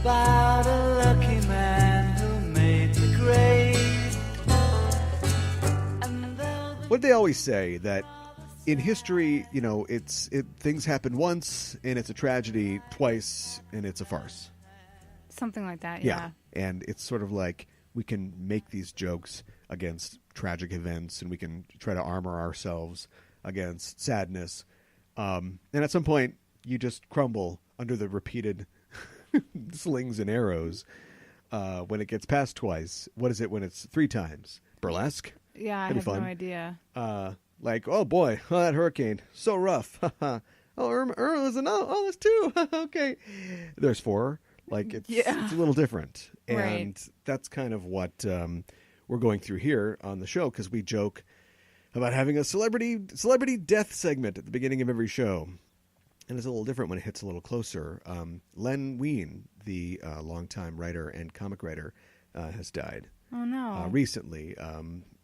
about a lucky man who made the grade. What they always say that in history, you know, things happen once and it's a tragedy, twice and it's a farce. Something like that, yeah. And it's sort of like we can make these jokes against tragic events and we can try to armor ourselves against sadness. And at some point, you just crumble under the repeated slings and arrows when it gets past twice. What is it when it's 3 times? Burlesque? Yeah, I have no idea. Like, oh boy, that hurricane, so rough. Oh, Irma's that's 2. Okay. There's 4. Like, it's a little different. And that's kind of what we're going through here on the show, because we joke about having a celebrity death segment at the beginning of every show. And it's a little different when it hits a little closer. Len Wein, the longtime writer and comic writer, has died. Oh, no. Recently,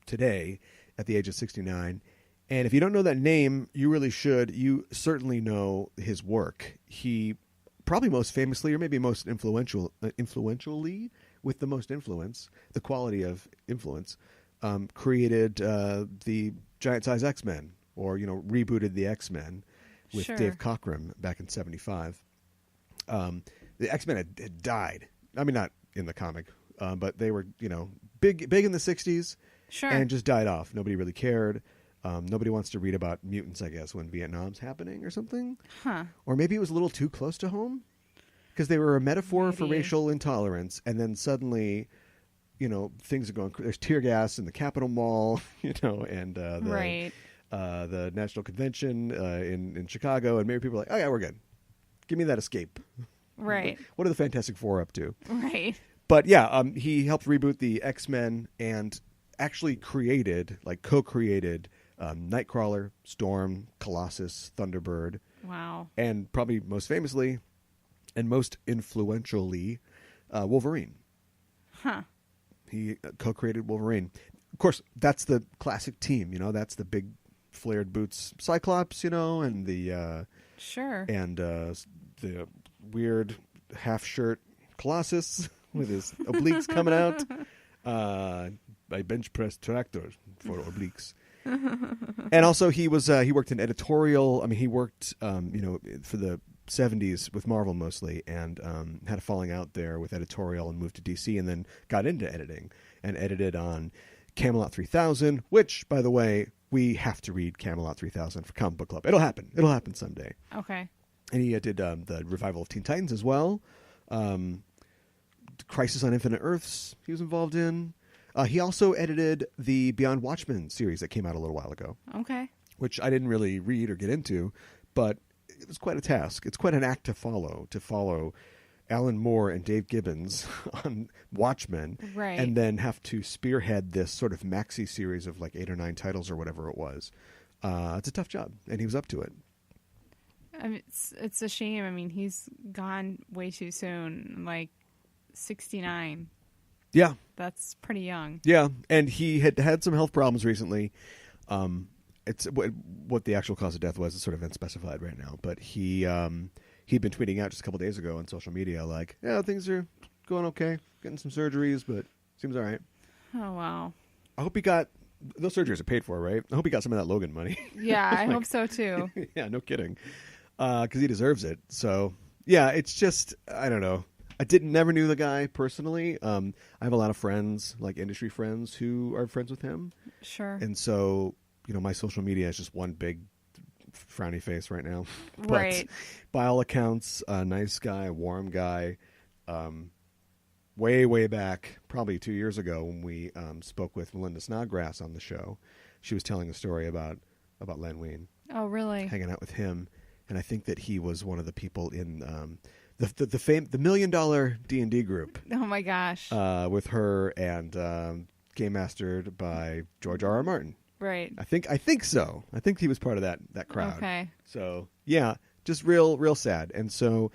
today, at the age of 69. And if you don't know that name, you really should. You certainly know his work. He probably most famously, or maybe most influentially, with the most influence, the quality of influence, created the Giant Size X-Men, or, you know, rebooted the X-Men with Dave Cockrum back in 75. The X-Men had died. I mean, not in the comic, but they were, you know, big in the 60s. Sure. And just died off. Nobody really cared. Nobody wants to read about mutants, I guess, when Vietnam's happening or something. Huh. Or maybe it was a little too close to home. Because they were a metaphor for racial intolerance. And then suddenly, you know, things are going... There's tear gas in the Capitol Mall, you know, and the National Convention in Chicago. And maybe people are like, oh, yeah, we're good. Give me that escape. Right. What are the Fantastic Four up to? Right. But, yeah, he helped reboot the X-Men and... actually co-created Nightcrawler, Storm, Colossus, Thunderbird. Wow. And probably most famously and most influentially, Wolverine. Huh. He co-created Wolverine. Of course, that's the classic team, you know, that's the big flared boots Cyclops, you know, and the... Sure. And the weird half-shirt Colossus with his obliques coming out. I bench press tractor for obliques. And also he worked in editorial. I mean, he worked, you know, for the 70s with Marvel mostly, and had a falling out there with editorial and moved to DC, and then got into editing and edited on Camelot 3000, which, by the way, we have to read Camelot 3000 for Comic Book Club. It'll happen someday. Okay. And he did the revival of Teen Titans as well. Crisis on Infinite Earths he was involved in. He also edited the Beyond Watchmen series that came out a little while ago. Okay. Which I didn't really read or get into, but it was quite a task. It's quite an act to follow Alan Moore and Dave Gibbons on Watchmen, right, and then have to spearhead this sort of maxi series of like 8 or 9 titles or whatever it was. It's a tough job, and he was up to it. I mean, it's a shame. I mean, he's gone way too soon, like 69. Yeah. That's pretty young. Yeah, and he had some health problems recently. It's what the actual cause of death was is sort of unspecified right now, but he'd been tweeting out just a couple days ago on social media like, yeah, things are going okay, getting some surgeries, but seems all right. Oh, wow. I hope he got... Those surgeries are paid for, right? I hope he got some of that Logan money. Yeah, I hope so, too. Yeah, no kidding. Because he deserves it. So, yeah, it's just... I don't know. Never knew the guy personally. I have a lot of friends, like industry friends, who are friends with him. Sure. And so, you know, my social media is just one big frowny face right now. Right. But by all accounts, a nice guy, a warm guy. Way back, probably 2 years ago, when we spoke with Melinda Snodgrass on the show, she was telling a story about Len Wein. Oh, really? Hanging out with him, and I think that he was one of the people in the $1 million D&D group. Oh my gosh! With her and game mastered by George R.R. Martin. Right. I think so. I think he was part of that crowd. Okay. So yeah, just real sad. And so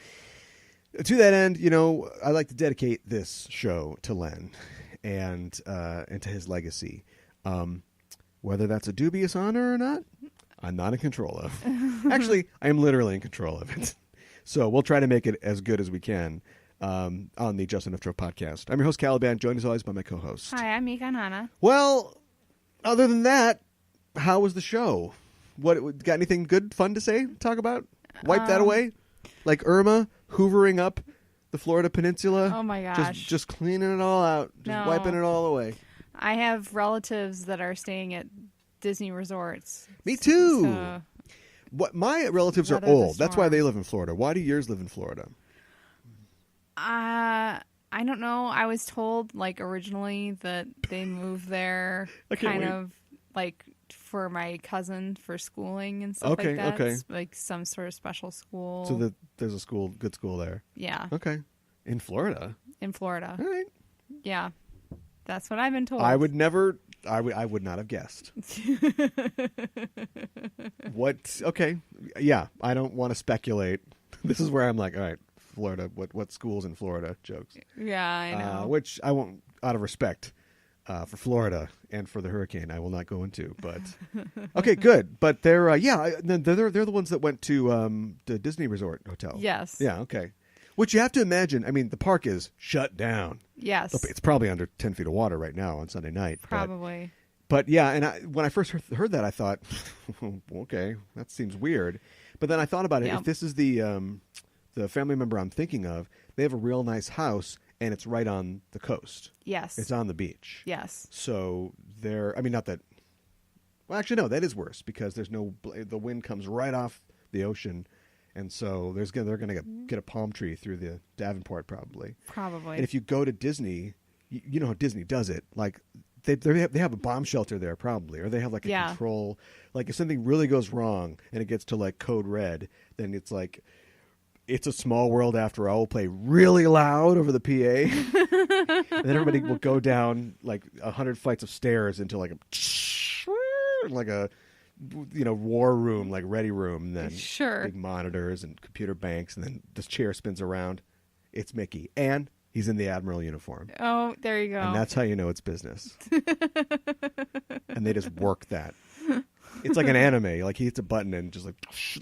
to that end, you know, I like to dedicate this show to Len and to his legacy. Whether that's a dubious honor or not, I'm not in control of. Actually, I am literally in control of it. So we'll try to make it as good as we can. on the Just Enough Trope podcast. I'm your host, Caliban, joined as always by my co-host. Hi, I'm Mika Nana. Well, other than that, how was the show? What got anything good, fun to say? Talk about? Wipe that away? Like Irma hoovering up the Florida Peninsula? Oh my gosh. Just cleaning it all out. Just wiping it all away. I have relatives that are staying at Disney resorts. Me too. So, My relatives are weather the old. That's why storm. they live in Florida. Why do yours live in Florida? I don't know. I was told like originally that they moved there I can't kind wait. of like for my cousin for schooling and stuff Okay, like that. okay. It's like some sort of special school. So there's a good school there. Yeah, Okay. In Florida? in Florida. All right. Yeah, that's what I've been told. I would not have guessed. What? Okay. Yeah, I don't want to speculate. This is where I'm like, all right, Florida, what schools in Florida? Jokes. Yeah, I know. Which I won't, out of respect for Florida and for the hurricane, I will not go into. But okay, good. But they're they're the ones that went to the Disney Resort Hotel. Yes. Yeah. Okay. Which you have to imagine. I mean, the park is shut down. Yes. It's probably under 10 feet of water right now on Sunday night. Probably. But yeah, and when I first heard that, I thought, okay, that seems weird. But then I thought about it. Yeah. If this is the family member I'm thinking of, they have a real nice house, and it's right on the coast. Yes. It's on the beach. Yes. So they're, I mean, not that. Well, actually, no, that is worse because there's the wind comes right off the ocean, and so they're going to get a palm tree through the Davenport probably. Probably. And if you go to Disney, you know how Disney does it, like. They have a bomb shelter there probably, or they have like a control. Like if something really goes wrong and it gets to like code red, then it's like It's a Small World After All will play really loud over the PA, and then everybody will go down like 100 flights of stairs into like a war room, like ready room, and then big monitors and computer banks, and then this chair spins around. It's Mickey, and he's in the Admiral uniform. Oh, there you go. And that's how you know it's business. And they just work that. It's like an anime. Like he hits a button and just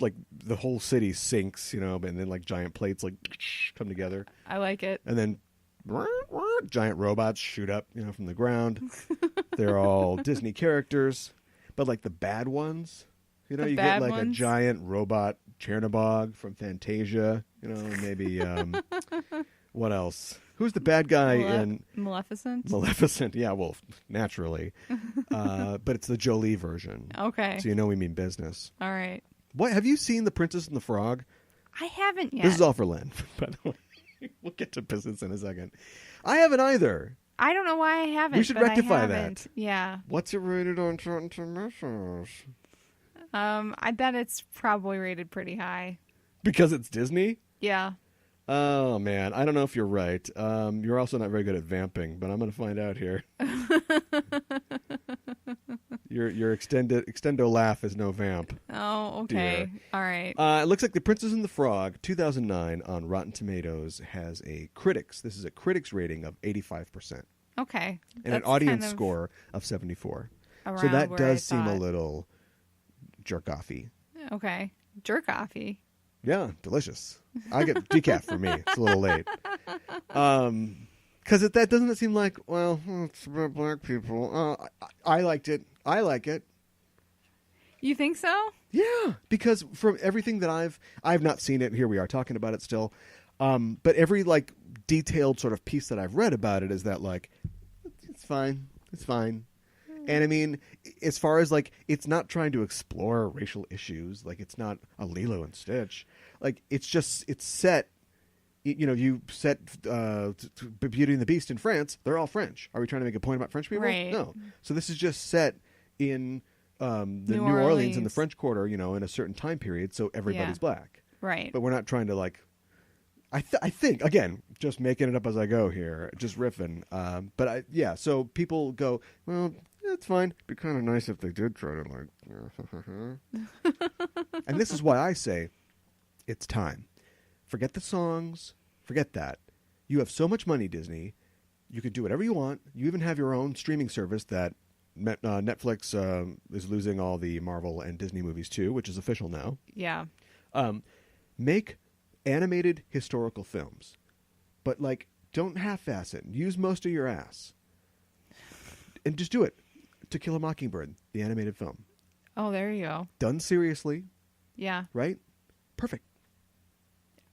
like the whole city sinks, and then like giant plates like come together. I like it. And then giant robots shoot up, from the ground. They're all Disney characters, but like the bad ones, you get like a giant robot Chernobog from Fantasia, maybe what else? Who's the bad guy in Maleficent? Maleficent, yeah, well, naturally. But it's the Jolie version. Okay. So we mean business. All right. What have you seen The Princess and the Frog? I haven't yet. This is all for Len, by the way. We'll get to business in a second. I haven't either. I don't know why I haven't. We should but rectify I haven't. that. Yeah. What's it rated on Rotten Tomatoes? I bet it's probably rated pretty high. Because it's Disney? Yeah. Oh, man. I don't know if you're right. You're also not very good at vamping, but I'm going to find out here. Your extendo laugh is no vamp. Oh, okay. Dear. All right. It looks like The Princess and the Frog, 2009, on Rotten Tomatoes, has a critics rating of 85%. Okay. And an audience score of 74. So that does seem a little jerk-offy. Okay. Jerk-offy. Yeah, delicious. I get decaf for me. It's a little late. Because that doesn't seem like, well, it's about black people. I liked it. I like it. You think so? Yeah, because from everything that I've not seen it. Here we are talking about it still. But every like detailed sort of piece that I've read about it is that like, it's fine. It's fine. And I mean, as far as like, it's not trying to explore racial issues. Like, it's not a Lilo and Stitch. Like, it's set. You set Beauty and the Beast in France. They're all French. Are we trying to make a point about French people? Right. No. So this is just set in the New Orleans in the French Quarter. In a certain time period, so everybody's black. Right. But we're not trying to like. I think again, just making it up as I go here, just riffing. So people go, well, it's fine. It'd be kind of nice if they did try to like. And this is why I say, it's time. Forget the songs. Forget that. You have so much money, Disney. You could do whatever you want. You even have your own streaming service that Netflix is losing all the Marvel and Disney movies too, which is official now. Yeah. Make animated historical films. but like don't half-ass it. Use most of your ass, and just do it. To Kill a Mockingbird, the animated film, Oh, there you go. done seriously, Yeah, right? Perfect.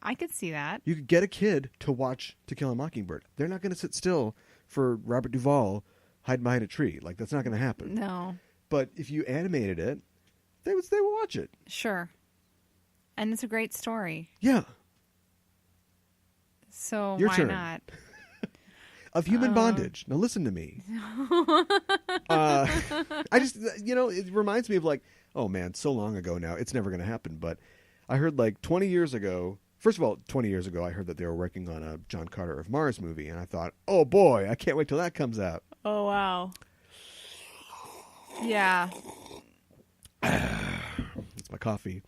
I could see that. You could get a kid to watch To Kill a Mockingbird. They're not going to sit still for Robert Duvall hiding behind a tree. Like that's not going to happen. No, But if you animated it, they would watch it. sure. And it's a great story. Yeah. So Your why turn. not? Of human bondage. Now listen to me. I just, it reminds me of like, oh man, so long ago now. It's never going to happen. But I heard like 20 years ago. First of all, 20 years ago, I heard that they were working on a John Carter of Mars movie. And I thought, oh boy, I can't wait till that comes out. Oh, wow. Yeah. It's my coffee.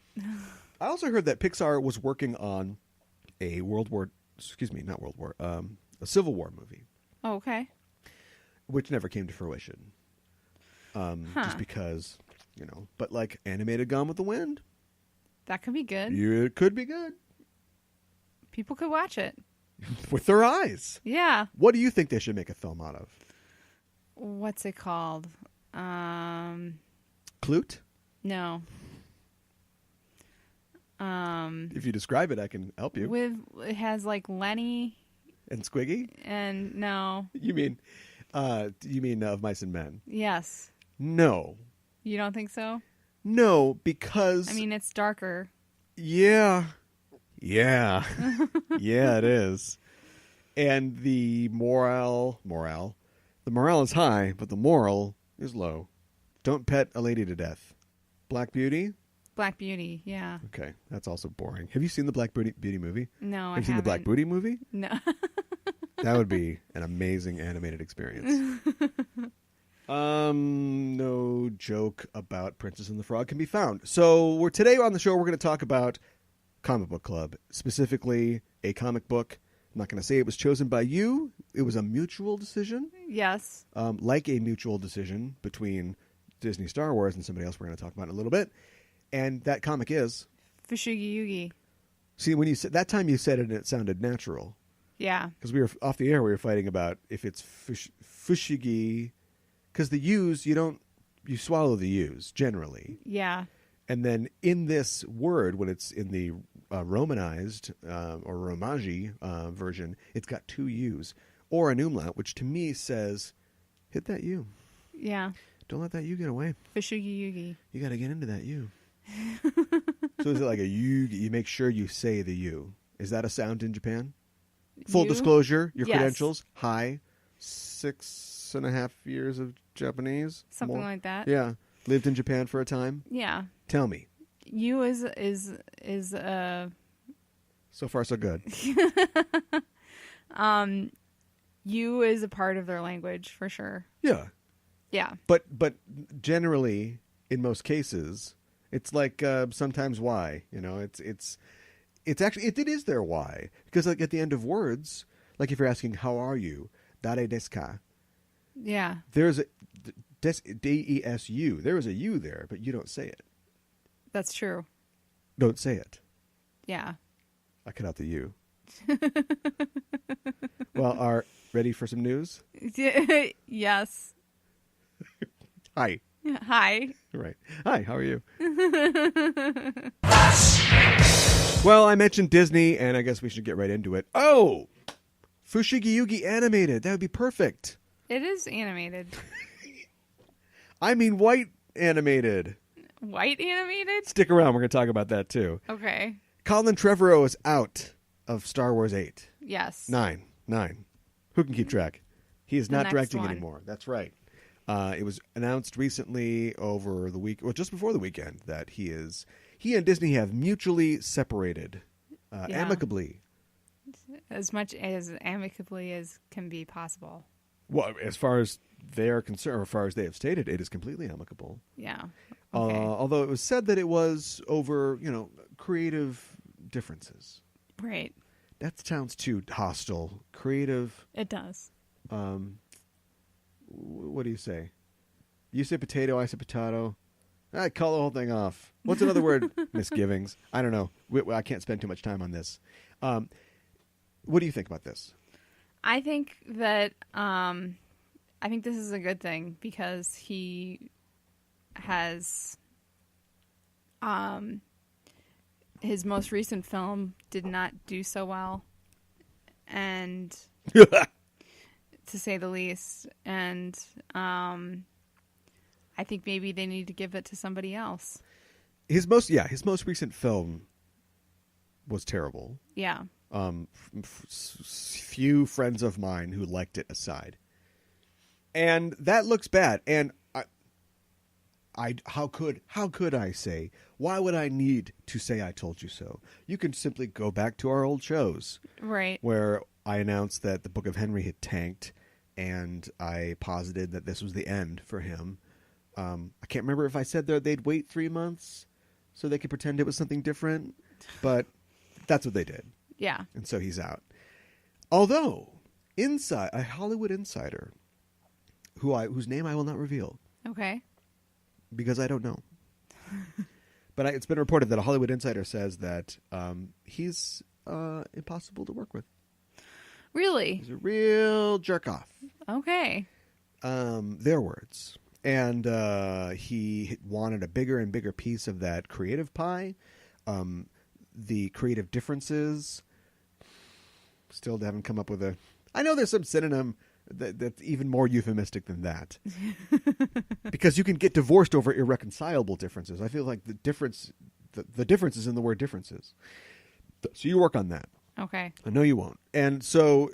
I also heard that Pixar was working on a Civil War movie, Oh, okay. which never came to fruition. Just because, but like animated Gone with the Wind, That could be good. it could be good People could watch it. with their eyes. Yeah. What do you think they should make a film out of? What's it called? Clute? No. If you describe it, I can help you. It has like Lenny And Squiggy? and no. You mean Of Mice and Men? Yes. No. You don't think so? No, because I mean, it's darker. yeah, yeah, it is. And the morale is high, but the moral is low. Don't pet a lady to death. Black Beauty? Black Beauty, yeah. Okay, that's also boring. Have you seen the Black Beauty movie? No, I Have you seen the Black haven't. Beauty movie? No. That would be an amazing animated experience. No joke about Princess and the Frog can be found. So today on the show, we're going to talk about Comic Book Club, specifically a comic book. I'm not going to say it was chosen by you. It was a mutual decision, Yes. like a mutual decision between Disney Star Wars and somebody else we're going to talk about in a little bit. And that comic is... Fushigi Yuugi. See, when you said that time you said it and it sounded natural. Yeah. Because we were off the air, we were fighting about if it's Fushigi... Because the U's, you swallow the U's, generally. Yeah. And then in this word, when it's in the romanized or romaji version, it's got two U's. Or an umlaut, which to me says, hit that U. Yeah. Don't let that U get away. Fushigi Yuugi. You got to get into that U. So is it like a U? You make sure you say the U. Is that a sound in Japan? Full You? disclosure, your Yes. credentials, high, 6.5 years of Japanese. Something more. like that. Yeah. Lived in Japan for a time. Yeah. Tell me. You is So far, so good. you is a part of their language for sure. Yeah. Yeah. But generally, in most cases, it's like sometimes why. It's actually it is their why, because like at the end of words, like if you're asking how are you, dare desu ka, Yeah. there's a D-E-S-U. There is a U there, but you don't say it. That's true. Don't say it. Yeah. I cut out the U. Well, are ready for some news? Yes. Hi. Hi. Right. Hi, how are you? Well, I mentioned Disney, and I guess we should get right into it. Oh! Fushigi Yuugi animated. That would be perfect. It is animated. I mean white animated. White animated? Stick around. We're going to talk about that, too. Okay. Colin Trevorrow is out of Star Wars 8. Yes. 9. Who can keep track? He is The not next directing one. anymore. That's right. It was announced recently over the week, well, just before the weekend, that he and Disney have mutually separated amicably. As much as amicably as can be possible. Well, as far as they are concerned, or as far as they have stated, it is completely amicable. Yeah. Okay. Although it was said that it was over, creative differences. Right. That sounds too hostile. Creative. It does. What do you say? You say potato, I say potato. I call the whole thing off. What's another word? Misgivings. I don't know. I can't spend too much time on this. What do you think about this? I think that I think this is a good thing because he has his most recent film did not do so well, and to say the least, and I think maybe they need to give it to somebody else. His most recent film was terrible. Yeah. Few friends of mine who liked it aside, and that looks bad. And how could I say? Why would I need to say I told you so? You can simply go back to our old shows, Right. where I announced that the Book of Henry had tanked, and I posited that this was the end for him. I can't remember if I said that they'd wait 3 months so they could pretend it was something different, but that's what they did. Yeah. And so he's out. Although, a Hollywood insider, whose name I will not reveal Okay. because I don't know, but it's been reported that a Hollywood insider says that he's impossible to work with. Really? He's a real jerk off. Okay. Their words. And he wanted a bigger and bigger piece of that creative pie. The creative differences. Still haven't come up with a... I know there's some synonym that's even more euphemistic than that. Because you can get divorced over irreconcilable differences. I feel like the difference is in the word differences. So you work on that. Okay. I know you won't. And so,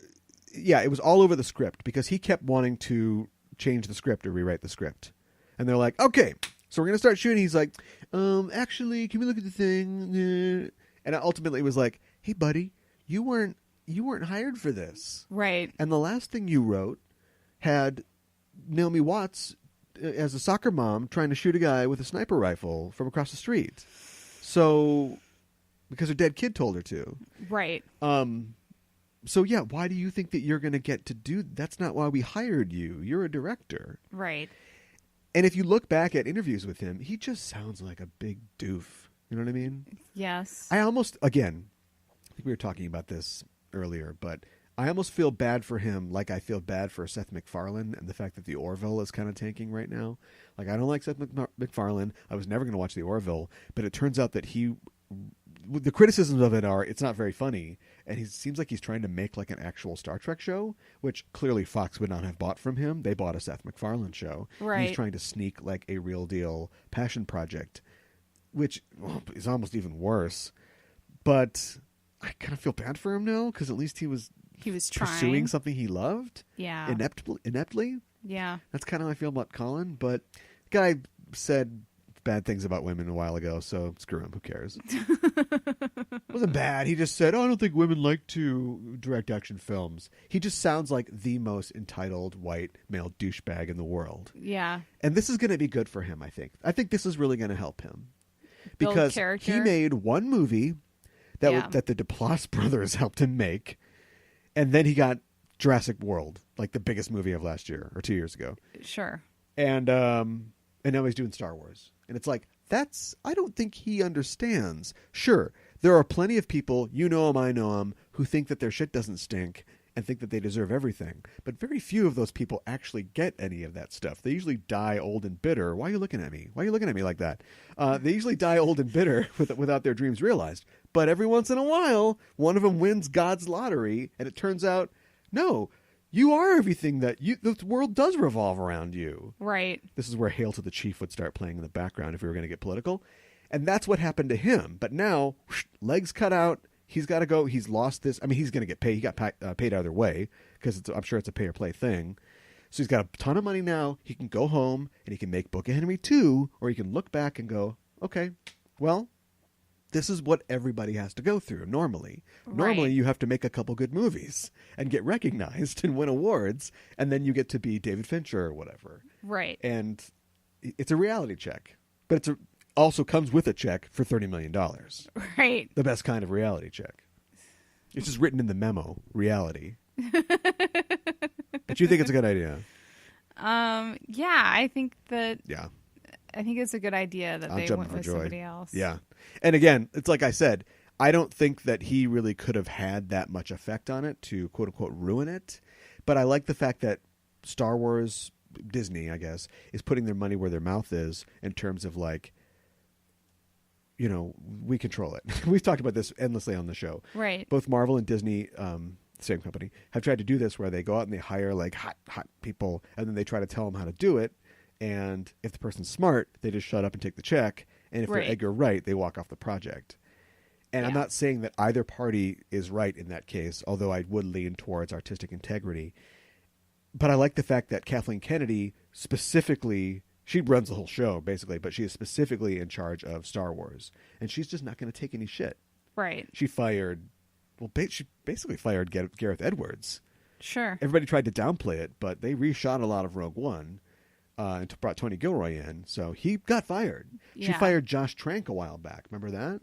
yeah, it was all over the script because he kept wanting to change the script or rewrite the script. And they're like, okay, so we're going to start shooting. He's like, actually, can we look at the thing? And ultimately it was like, hey, buddy, you weren't hired for this. Right. And the last thing you wrote had Naomi Watts as a soccer mom trying to shoot a guy with a sniper rifle from across the street. So, because her dead kid told her to. Right. So, yeah, why do you think that you're going to get to do... That's not why we hired you. You're a director. Right. And if you look back at interviews with him, he just sounds like a big doof. You know what I mean? Yes. I almost, again, I think we were talking about this earlier, but I almost feel bad for him like I feel bad for Seth MacFarlane and the fact that the Orville is kind of tanking right now. Like, I don't like Seth MacFarlane. I was never going to watch the Orville, but it turns out that the criticisms of it are it's not very funny, and he seems like he's trying to make like an actual Star Trek show, which clearly Fox would not have bought from him. They bought a Seth MacFarlane show. Right. He's trying to sneak like a real deal passion project, which is almost even worse. But I kind of feel bad for him now because at least he was pursuing trying. something he loved. Yeah. Ineptly. Yeah. That's kind of how I feel about Colin. But the guy said bad things about women a while ago, so screw him. Who cares? It wasn't bad. He just said, I don't think women like to direct action films. He just sounds like the most entitled white male douchebag in the world. Yeah. And this is going to be good for him, I think. I think this is really going to help him. Build Because character. he made one movie that the Duplass brothers helped him make, and then he got Jurassic World, like the biggest movie of last year or 2 years ago. Sure. And now he's doing Star Wars. And it's like, I don't think he understands. Sure, there are plenty of people, you know him, I know him, who think that their shit doesn't stink and think that they deserve everything. But very few of those people actually get any of that stuff. They usually die old and bitter. Why are you looking at me? Why are you looking at me like that? They usually die old and bitter without their dreams realized. But every once in a while, one of them wins God's lottery, and it turns out, no, you are everything that the world does revolve around you. Right. This is where Hail to the Chief would start playing in the background if we were going to get political. And that's what happened to him. But now, legs cut out. He's got to go. He's lost this. I mean, he's going to get paid. He got paid either way because I'm sure it's a pay-or-play thing. So he's got a ton of money now. He can go home and he can make Book of Henry 2, or he can look back and go, okay, well, this is what everybody has to go through normally. Right. Normally, you have to make a couple good movies and get recognized and win awards, and then you get to be David Fincher or whatever. Right. And it's a reality check. But it also comes with a check for $30 million. Right. The best kind of reality check. It's just written in the memo, reality. But you think it's a good idea? Yeah, I think that... Yeah. I think it's a good idea that I'm they jumping went for with joy. somebody else. Yeah. And again, it's like I said, I don't think that he really could have had that much effect on it to quote unquote ruin it. But I like the fact that Star Wars, Disney, I guess, is putting their money where their mouth is in terms of like, we control it. We've talked about this endlessly on the show. Right. Both Marvel and Disney, same company, have tried to do this where they go out and they hire like hot people, and then they try to tell them how to do it. And if the person's smart, they just shut up and take the check. And if they're Edgar Wright, they walk off the project. And I'm not saying that either party is right in that case, although I would lean towards artistic integrity. But I like the fact that Kathleen Kennedy specifically, she runs the whole show basically, but she is specifically in charge of Star Wars. And she's just not going to take any shit. Right. She she basically fired Gareth Edwards. Sure. Everybody tried to downplay it, but they reshot a lot of Rogue One and brought Tony Gilroy in. So he got fired. Yeah. She fired Josh Trank a while back. Remember that?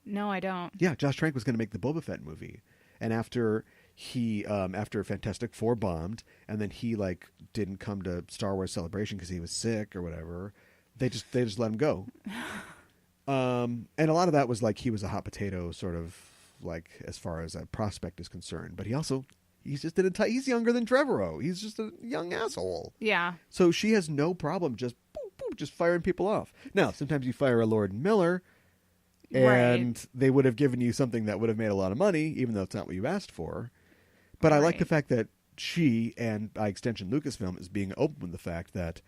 No, I don't. Yeah, Josh Trank was going to make the Boba Fett movie. And after after Fantastic Four bombed, and then he didn't come to Star Wars Celebration because he was sick or whatever, they just let him go. And a lot of that was he was a hot potato sort of as far as a prospect is concerned. But he's just he's younger than Trevorrow. He's just a young asshole. Yeah. So she has no problem just firing people off. Now, sometimes you fire a Lord Miller, and they would have given you something that would have made a lot of money, even though it's not what you asked for. But I like the fact that she, and by extension Lucasfilm, is being open with the fact that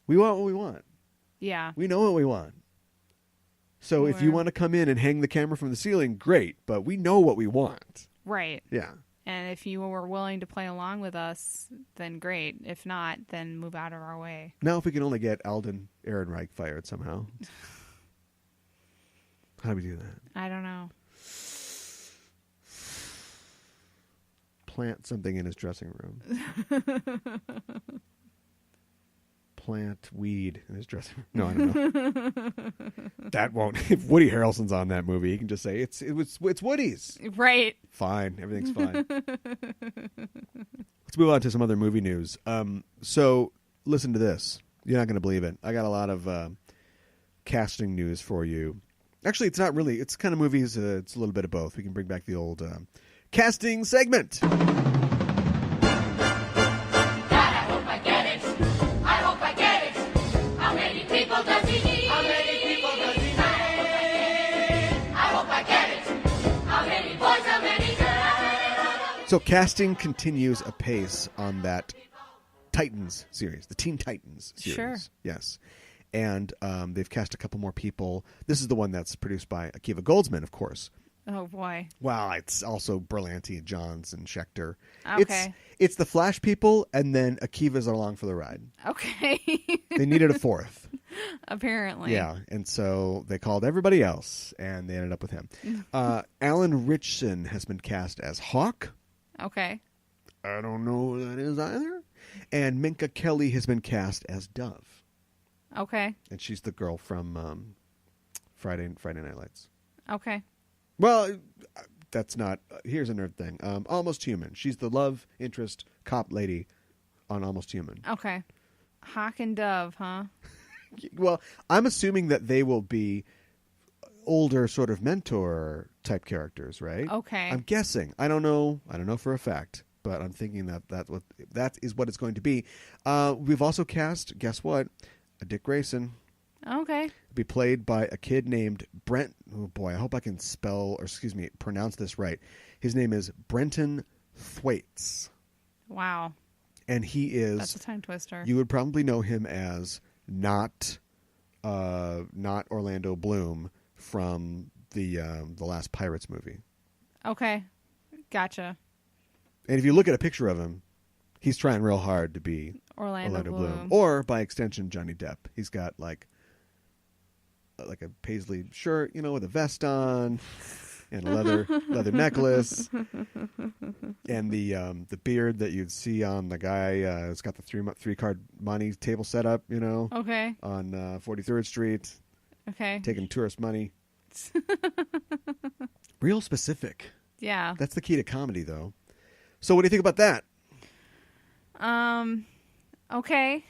we want what we want. Yeah. We know what we want. So if you want to come in and hang the camera from the ceiling, great. But we know what we want. Right. Yeah. And if you were willing to play along with us, then great. If not, then move out of our way. Now if we can only get Alden Ehrenreich fired somehow. How do we do that? I don't know. Plant something in his dressing room. Plant weed in his dressing room. No, I don't know. That won't. If Woody Harrelson's on that movie, he can just say it's Woody's. Right. Fine, everything's fine. Let's move on to some other movie news. So listen to this. You're not going to believe it. I got a lot of casting news for you. Actually, it's not really. It's kind of movies. It's a little bit of both. We can bring back the old casting segment. God, I hope I get it. I hope I get it. How many people does he need? How many people does he need? I hope I get it. How many boys, how many girls? So casting continues apace on that Titans series, the Teen Titans series. Sure. Yes. And they've cast a couple more people. This is the one that's produced by Akiva Goldsman, of course. Oh, boy. Wow, it's also Berlanti and Johns and Schechter. Okay. It's the Flash people, and then Akiva's along for the ride. Okay. They needed a fourth. Apparently. Yeah, and so they called everybody else, and they ended up with him. Alan Ritchson has been cast as Hawk. Okay. I don't know who that is either. And Minka Kelly has been cast as Dove. Okay. And she's the girl from Friday Night Lights. Okay. Well, that's not... here's a nerd thing. Almost Human. She's the love interest cop lady on Almost Human. Okay. Hawk and Dove, huh? Well, I'm assuming that they will be older sort of mentor type characters, right? Okay. I'm guessing. I don't know. I don't know for a fact, but I'm thinking that is what it's going to be. We've also cast, guess what? A Dick Grayson. Okay. Be played by a kid named Brent. Oh boy, I hope I can pronounce this right. His name is Brenton Thwaites. Wow. And he is... That's a tongue twister. You would probably know him as not Orlando Bloom from the last Pirates movie. Okay. Gotcha. And if you look at a picture of him, he's trying real hard to be Orlando Bloom. Or, by extension, Johnny Depp. He's got like a paisley shirt, with a vest on, and a leather necklace, and the beard that you'd see on the guy who's got the three card money table set up, Okay. on 43rd Street, Okay. taking tourist money. Real specific. Yeah. That's the key to comedy, though. So, what do you think about that? Okay.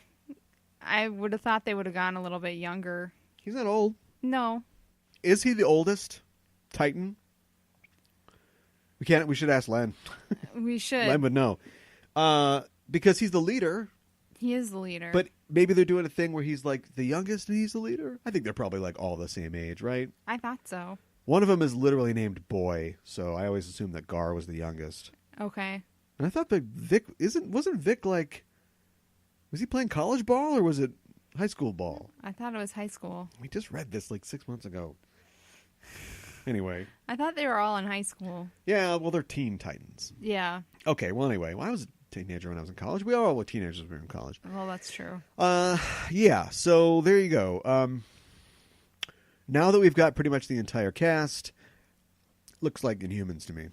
I would have thought they would have gone a little bit younger. He's not old. No. Is he the oldest Titan? We should ask Len. We should. Len would know. Because he's the leader. He is the leader. But maybe they're doing a thing where he's like the youngest and he's the leader. I think they're probably like all the same age, right? I thought so. One of them is literally named Boy, so I always assumed that Gar was the youngest. Okay. And I thought that Vic wasn't Vic like, was he playing college ball or was it high school ball? I thought it was high school. We just read this like 6 months ago. Anyway. I thought they were all in high school. Yeah, well, they're Teen Titans. Yeah. Okay, well, anyway, I was a teenager when I was in college. We all were teenagers when we were in college. Well, that's true. Yeah, so there you go. Now that we've got pretty much the entire cast, looks like Inhumans to me.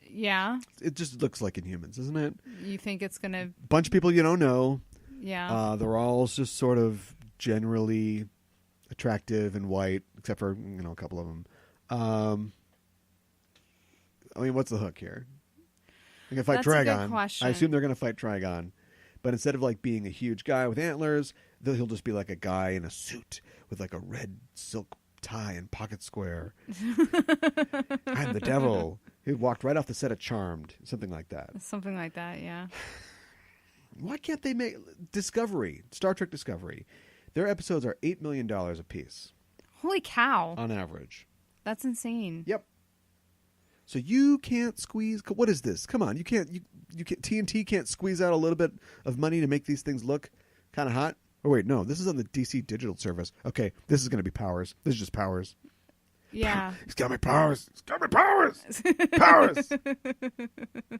Yeah. It just looks like Inhumans, isn't it? You think it's going to... Bunch of people you don't know. Yeah. They're all just sort of generally attractive and white, except for, a couple of them. I mean, what's the hook here? They're going to fight That's a good Trigon. question. I assume they're going to fight Trigon. But instead of like being a huge guy with antlers, he'll just be like a guy in a suit with like a red silk tie and pocket square. I'm the devil. He walked right off the set of Charmed, something like that. Something like that, yeah. Why can't they make Star Trek Discovery? Their episodes are $8 million a piece Holy cow. on average. That's insane. Yep. So you can't squeeze. What is this? Come on, you can't. You can't. TNT can't squeeze out a little bit of money to make these things look kind of hot. Oh wait, no, this is on the DC digital service. Okay, this is going to be Powers. This is just Powers. Yeah. He's got me powers. He's got me powers. Powers.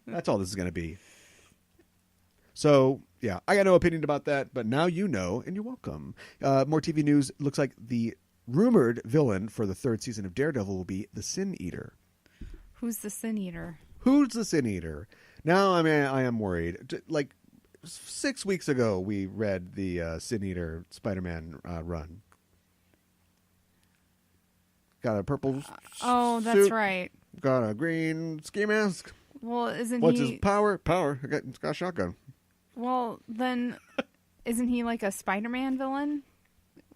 That's all this is going to be. So, yeah, I got no opinion about that, but now you know, and you're welcome. More TV news. Looks like the rumored villain for the third season of Daredevil will be the Sin Eater. Who's the Sin Eater? Who's the Sin Eater? Now, I mean, I am worried. Like 6 weeks ago, we read the Sin Eater Spider-Man run. Got a purple Oh, that's suit, right. got a green ski mask. Well, isn't What's he... his power? Power. He's got a shotgun. Well, then, isn't he like a Spider-Man villain?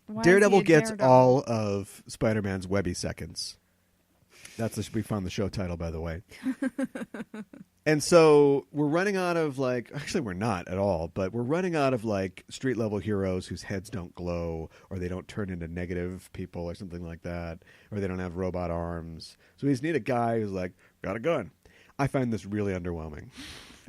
Why is Daredevil he a gets Daredevil? all of Spider-Man's Webby Seconds. We found the show title, by the way. And so we're running out of actually we're not at all, but we're running out of street level heroes whose heads don't glow or they don't turn into negative people or something like that, or they don't have robot arms. So we just need a guy who's got a gun. I find this really underwhelming.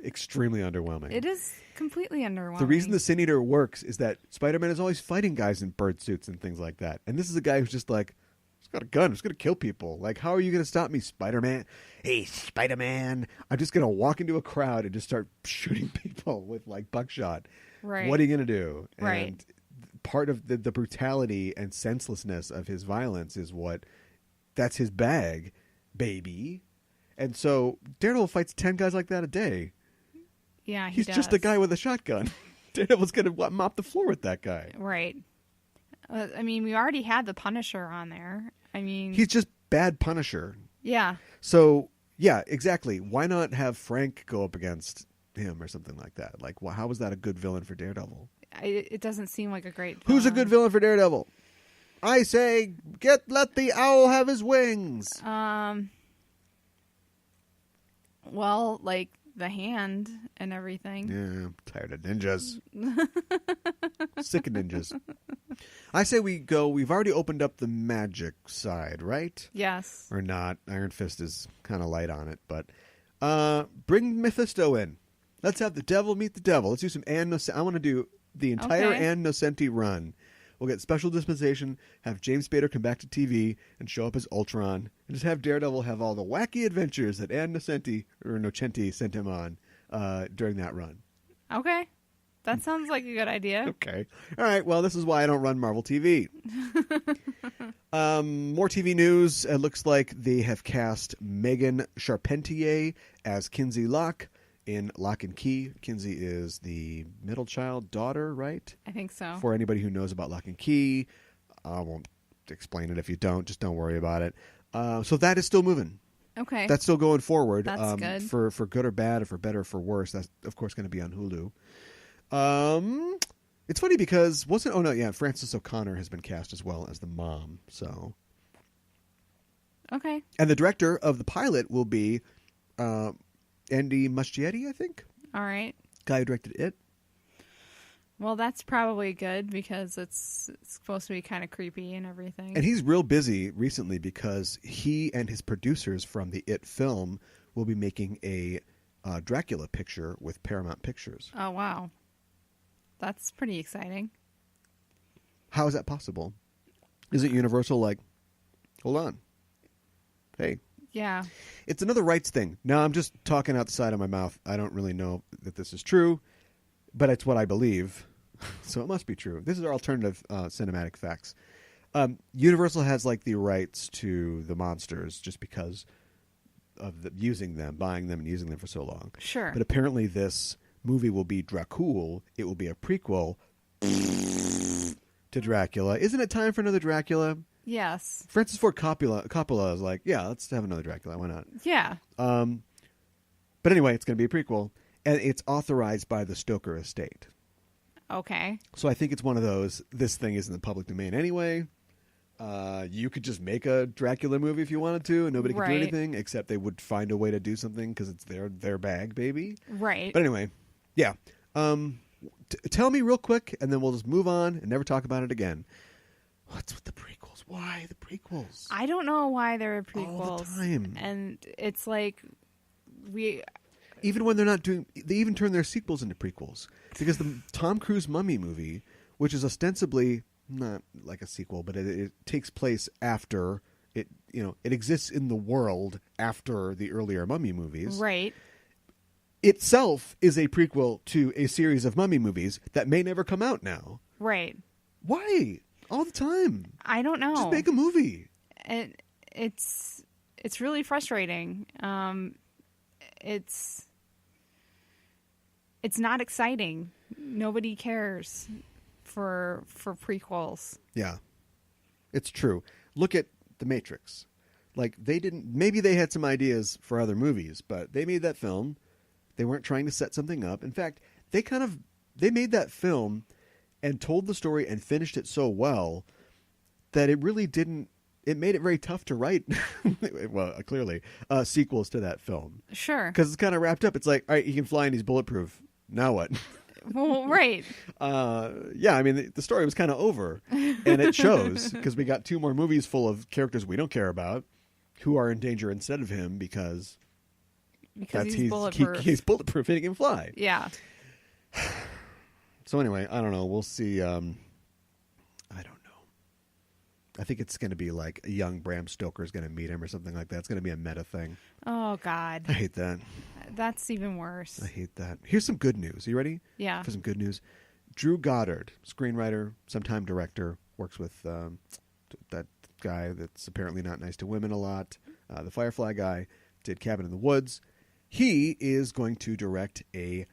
Extremely underwhelming. It is completely underwhelming. The reason the Sin Eater works is that Spider-Man is always fighting guys in bird suits and things like that. And this is a guy who's just he's got a gun. He's going to kill people. How are you going to stop me, Spider-Man? Hey, Spider-Man. I'm just going to walk into a crowd and just start shooting people with buckshot. Right. What are you going to do? Right. And part of the brutality and senselessness of his violence is that's his bag, baby. And so Daredevil fights 10 guys like that a day. Yeah, He's just a guy with a shotgun. Daredevil's going to mop the floor with that guy. Right. I mean, we already had the Punisher on there. I mean... He's just bad Punisher. Yeah. So, yeah, exactly. Why not have Frank go up against him or something like that? How is that a good villain for Daredevil? It doesn't seem like a great Who's a villain. good villain for Daredevil? I say, let the owl have his wings. Well, the hand and everything. Yeah, I'm tired of ninjas. Sick of ninjas. I say we've already opened up the magic side, right? Yes. Or not. Iron Fist is kind of light on it, but bring Mephisto in. Let's have the devil meet the devil. Let's do some Ann Nocenti. I want to do the entire Okay. Ann Nocenti run. We'll get special dispensation, have James Spader come back to TV and show up as Ultron, and just have Daredevil have all the wacky adventures that Ann Nocenti sent him on during that run. Okay. That sounds like a good idea. Okay. All right. Well, this is why I don't run Marvel TV. More TV news. It looks like they have cast Megan Charpentier as Kinsey Locke in Lock and Key. Kinsey is the middle child daughter, right? I think so. For anybody who knows about Lock and Key, I won't explain it if you don't. Just don't worry about it. So that is still moving. Okay. That's still going forward. That's good. For good or bad, or for better or for worse. That's, of course, going to be on Hulu. It's funny because Frances O'Connor has been cast as well as the mom. So, okay. and the director of the pilot will be Andy Muschietti, I think. All right. Guy who directed It. Well, that's probably good because it's supposed to be kind of creepy and everything. And he's real busy recently because he and his producers from the It film will be making a Dracula picture with Paramount Pictures. Oh, wow. That's pretty exciting. How is that possible? Isn't Universal like, hold on. Hey. Yeah. It's another rights thing. Now, I'm just talking out the side of my mouth. I don't really know that this is true, but it's what I believe. So it must be true. This is our alternative cinematic facts. Universal has like the rights to the monsters just because of using them, buying them and using them for so long. Sure. But apparently this movie will be Dracula. It will be a prequel to Dracula. Isn't it time for another Dracula? Yes. Francis Ford Coppola is like, yeah, let's have another Dracula. Why not? Yeah. But anyway, it's going to be a prequel, and it's authorized by the Stoker estate. Okay. So I think it's one of those, this thing is in the public domain anyway. You could just make a Dracula movie if you wanted to, and nobody could do Right. anything, except they would find a way to do something because it's their bag, baby. Right. But anyway, yeah. Tell me real quick, and then we'll just move on and never talk about it again. What's with the prequels? Why the prequels? I don't know why there are prequels. All the time. And it's like Even when they're not doing, they even turn their sequels into prequels. Because the Tom Cruise Mummy movie, which is ostensibly not like a sequel, but it takes place after it, it exists in the world after the earlier Mummy movies. Right. Itself is a prequel to a series of Mummy movies that may never come out now. Right. Why? All the time. I don't know. Just make a movie. It's really frustrating. It's not exciting. Nobody cares for prequels. Yeah. It's true. Look at The Matrix. Like, maybe they had some ideas for other movies, but they made that film. They weren't trying to set something up. In fact, they made that film and told the story and finished it so well that it really didn't, it made it very tough to write, well, clearly, sequels to that film. Sure. Because it's kind of wrapped up. It's like, all right, he can fly and he's bulletproof. Now what? Well, right. Yeah, I mean, the story was kind of over. And it shows, because we got 2 more movies full of characters we don't care about who are in danger instead of him because he's bulletproof. He's bulletproof and he can fly. Yeah. So anyway, I don't know. We'll see. I don't know. I think it's going to be like a young Bram Stoker is going to meet him or something like that. It's going to be a meta thing. Oh, God. I hate that. That's even worse. I hate that. Here's some good news. Are you ready? Yeah. For some good news. Drew Goddard, screenwriter, sometime director, works with that guy that's apparently not nice to women a lot. The Firefly guy, did Cabin in the Woods. He is going to direct a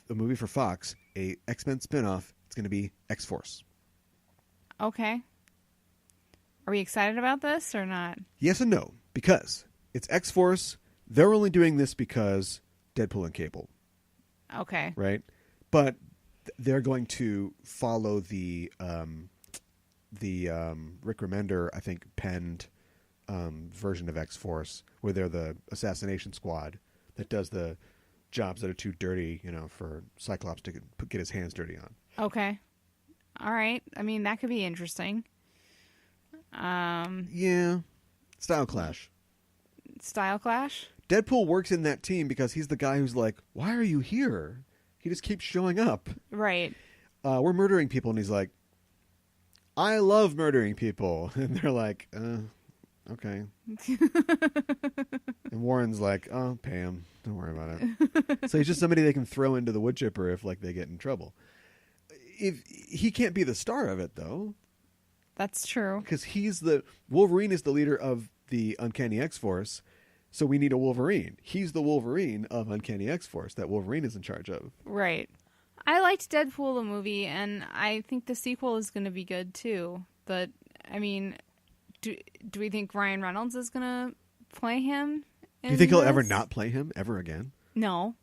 movie for Fox, a X-Men spinoff. It's going to be X-Force. Okay. Are we excited about this or not? Yes and no, because it's X-Force. They're only doing this because Deadpool and Cable, Okay. right? But they're going to follow the Rick Remender, I think, penned version of X-Force, where they're the assassination squad that does the jobs that are too dirty, for Cyclops to get his hands dirty on. Okay. All right. I mean, that could be interesting. Yeah. Style clash. Style clash? Deadpool works in that team because he's the guy who's like, why are you here? He just keeps showing up. Right. We're murdering people. And he's like, I love murdering people. And they're like, okay. And Warren's like, oh, pay him. Don't worry about it. So he's just somebody they can throw into the wood chipper if they get in trouble. If he can't be the star of it, though. That's true. Because Wolverine is the leader of the Uncanny X-Force, so we need a Wolverine. He's the Wolverine of Uncanny X-Force that Wolverine is in charge of. Right. I liked Deadpool the movie, and I think the sequel is going to be good too. But, I mean, do we think Ryan Reynolds is going to play him? Do you think he'll ever not play him ever again? No.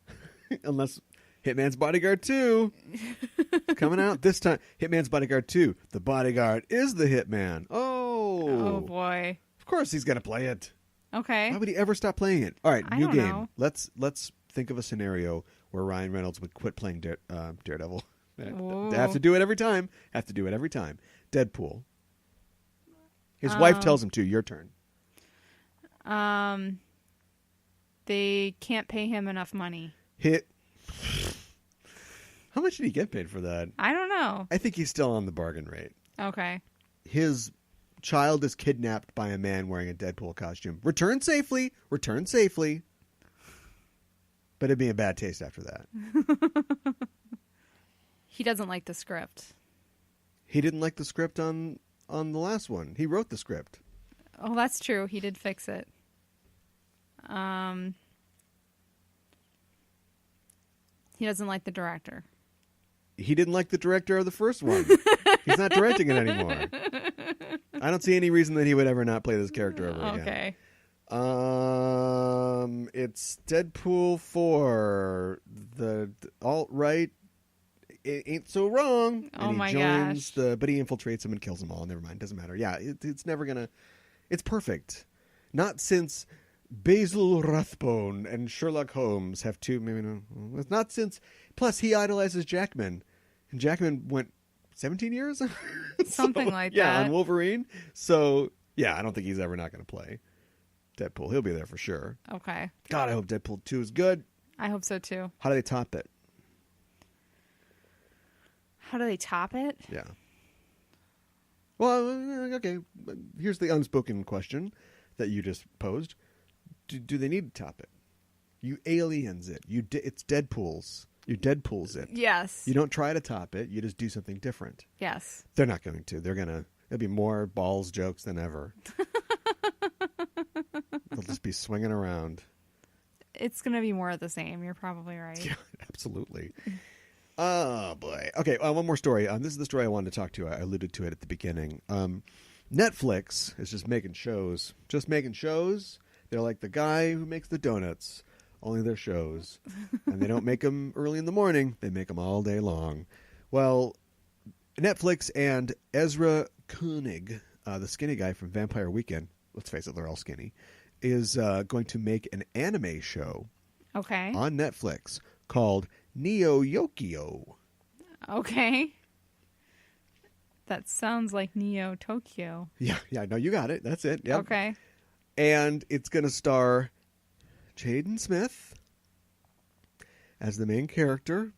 Unless Hitman's Bodyguard 2 coming out this time. Hitman's Bodyguard 2. The bodyguard is the hitman. Oh. Oh, boy. Of course he's going to play it. Okay. Why would he ever stop playing it? All right, I new don't game. know. Let's think of a scenario where Ryan Reynolds would quit playing Daredevil. Ooh. They have to do it every time. Deadpool. His wife tells him to. Your turn. They can't pay him enough money. How much did he get paid for that? I don't know. I think he's still on the bargain rate. Okay. His child is kidnapped by a man wearing a Deadpool costume. Return safely. But it'd be a bad taste after that. He doesn't like the script. He didn't like the script on the last one. He wrote the script. Oh, that's true. He did fix it. He doesn't like the director. He didn't like the director of the first one. He's not directing it anymore. I don't see any reason that he would ever not play this character ever again. Okay. It's Deadpool 4. The alt-right it ain't so wrong. Oh and my he joins gosh. but he infiltrates them and kills them all. Never mind. Doesn't matter. Yeah, it's never gonna. It's perfect. Not since Basil Rathbone and Sherlock Holmes have two. Maybe no. It's not since. Plus, he idolizes Jackman, and Jackman went 17 years, Something like yeah, that. on Wolverine. So yeah, I don't think he's ever not going to play Deadpool. He'll be there for sure. Okay. God, I hope Deadpool 2 is good. I hope so too. How do they top it? How do they top it? Yeah. Well, okay. Here's the unspoken question that you just posed. Do they need to top it? You aliens it. It's Deadpool's. You Deadpool's it. Yes. You don't try to top it. You just do something different. Yes. They're not going to. There'll be more balls jokes than ever. They'll just be swinging around. It's going to be more of the same. You're probably right. Yeah, absolutely. Oh, boy. Okay, one more story. This is the story I wanted to talk to. I alluded to it at the beginning. Netflix is just making shows. They're like the guy who makes the donuts, only their shows. And they don't make them early in the morning. They make them all day long. Well, Netflix and Ezra Koenig, the skinny guy from Vampire Weekend, let's face it, they're all skinny, is going to make an anime show Okay. on Netflix called Neo Yokio. Okay. That sounds like Neo Tokyo. Yeah, no, you got it. That's it. Yep. Okay. And it's going to star Jaden Smith as the main character.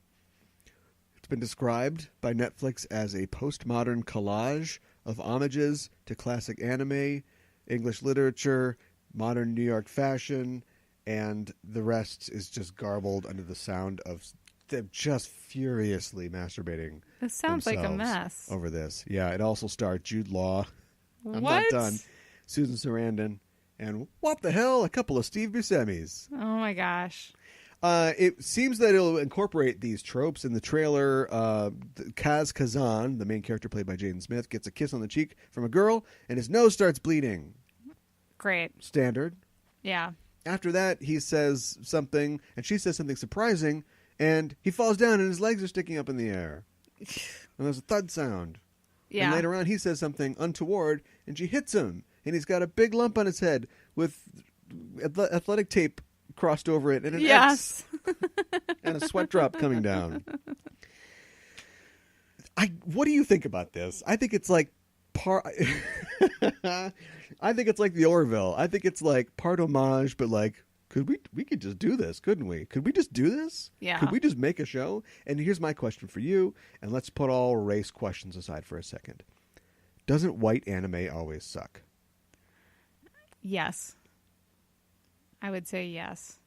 It's been described by Netflix as a postmodern collage of homages to classic anime, English literature, modern New York fashion, and the rest is just garbled under the sound of them just furiously masturbating. This sounds like a themselves mess. over this. Yeah, it also starred Jude Law. I'm What? not done. Susan Sarandon. And what the hell? A couple of Steve Buscemi's. Oh my gosh. It seems that it'll incorporate these tropes in the trailer. Kaz Kazan, the main character played by Jaden Smith, gets a kiss on the cheek from a girl, and his nose starts bleeding. Great. Standard. Yeah. After that, he says something, and she says something surprising, and he falls down, and his legs are sticking up in the air. And there's a thud sound. Yeah. And later on, he says something untoward, and she hits him, and he's got a big lump on his head with athletic tape crossed over it, and an Yes. X, and a sweat drop coming down. What do you think about this? I think it's like I think it's like the Orville. I think it's like part homage, but like, we could just do this, couldn't we? Could we just do this? Yeah. Could we just make a show? And here's my question for you, and let's put all race questions aside for a second. Doesn't white anime always suck? Yes. I would say yes.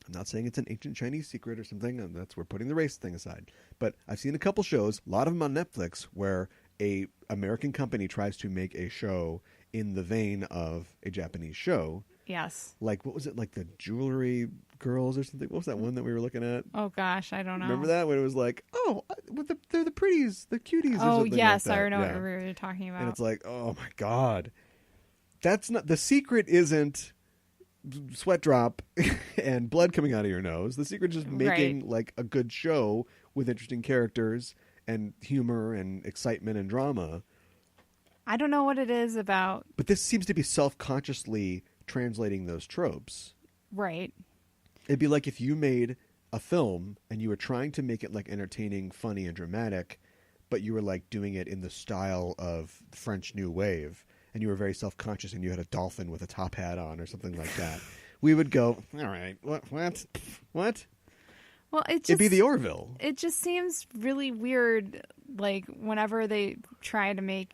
I'm not saying it's an ancient Chinese secret or something. We're putting the race thing aside. But I've seen a couple shows, a lot of them on Netflix, where a American company tries to make a show in the vein of a Japanese show. Yes. Like, what was it? Like the Jewelry Girls or something? What was that one that we were looking at? Oh gosh, I don't know. Remember that? When it was like, they're the pretties, the cuties. Or Oh something yes, like that. I know Yeah. what we were talking about. And it's like, oh my God. That's not, the secret isn't sweat drop and blood coming out of your nose. The secret is just making like a good show with interesting characters and humor and excitement and drama. I don't know what it is about. But this seems to be self-consciously translating those tropes. Right. It'd be like if you made a film and you were trying to make it like entertaining, funny, and dramatic, but you were like doing it in the style of French New Wave, and you were very self-conscious, and you had a dolphin with a top hat on or something like that. We would go, all right, what? Well, It'd be the Orville. It just seems really weird. Like whenever they try to make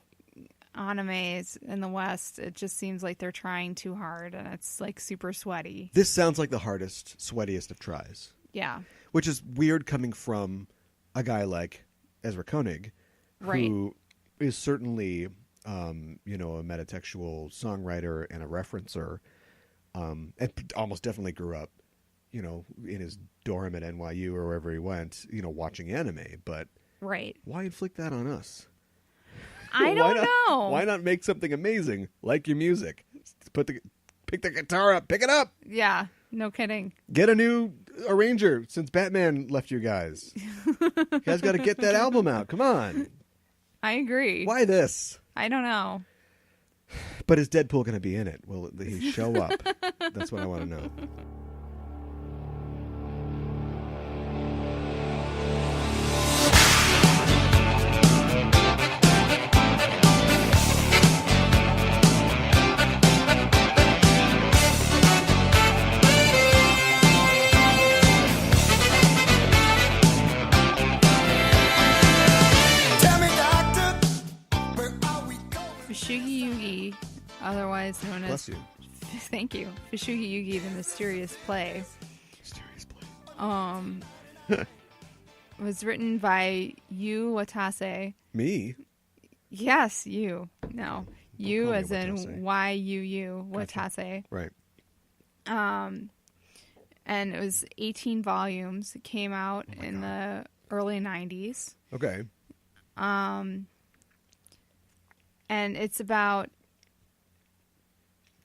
animes in the West, it just seems like they're trying too hard, and it's like super sweaty. This sounds like the hardest, sweatiest of tries. Yeah. Which is weird coming from a guy like Ezra Koenig, who is certainly, a metatextual songwriter and a referencer, and almost definitely grew up, in his dorm at NYU or wherever he went, watching anime. But why inflict that on us? I don't know. Why not make something amazing like your music? Pick the guitar up, pick it up. Yeah, no kidding. Get a new arranger since Batman left you guys. You guys got to get that album out. Come on. I agree. Why this? I don't know. But is Deadpool going to be in it? Will he show up? That's what I want to know. Fushigi Yuugi, otherwise known Bless as you. thank you, Fushigi Yuugi, the mysterious play. Mysterious play. Was written by Yuu Watase. Me? Yes, you. No, you call me as in Watase. Y-U-U, Gotcha. Watase. Right. And it was 18 volumes. It came out in the early 90s. Okay. And it's about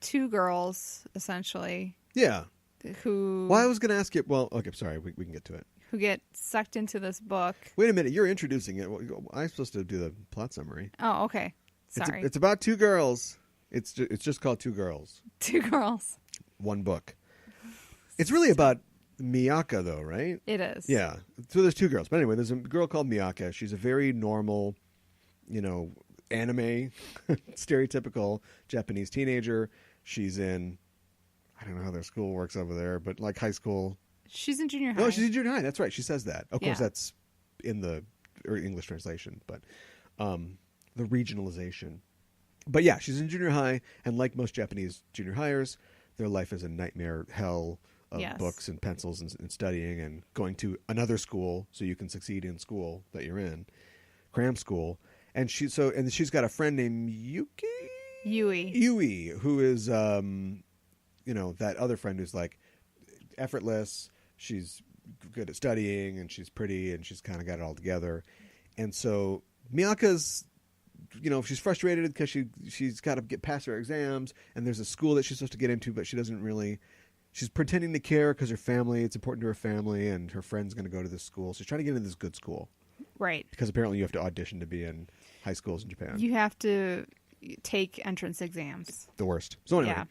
two girls, essentially, Yeah. who Well, I was going to ask you. Well, okay, sorry. We can get to it. who get sucked into this book. Wait a minute. You're introducing it. I'm supposed to do the plot summary. Oh, okay. Sorry. It's about two girls. It's just called Two Girls. Two girls. One book. It's really about Miyaka, though, right? It is. Yeah. So there's two girls. But anyway, there's a girl called Miyaka. She's a very normal, anime, stereotypical Japanese teenager. She's in, I don't know how their school works over there, but like high school. She's in junior high. No, she's in junior high. That's right. She says that. Of course, Yeah. that's in the English translation, but the regionalization. But yeah, she's in junior high, and like most Japanese junior hires, their life is a nightmare hell of Yes. books and pencils and studying and going to another school so you can succeed in school that you're in, cram school. And she's got a friend named Yui, who is that other friend who's like effortless. She's good at studying, and she's pretty, and she's kind of got it all together. And so Miyaka's, she's frustrated because she's got to get past her exams, and there's a school that she's supposed to get into, but she doesn't really. She's pretending to care because it's important to her family, and her friend's going to go to this school. So she's trying to get into this good school. Right. Because apparently you have to audition to be in high schools in Japan. You have to take entrance exams. The worst. So anyway,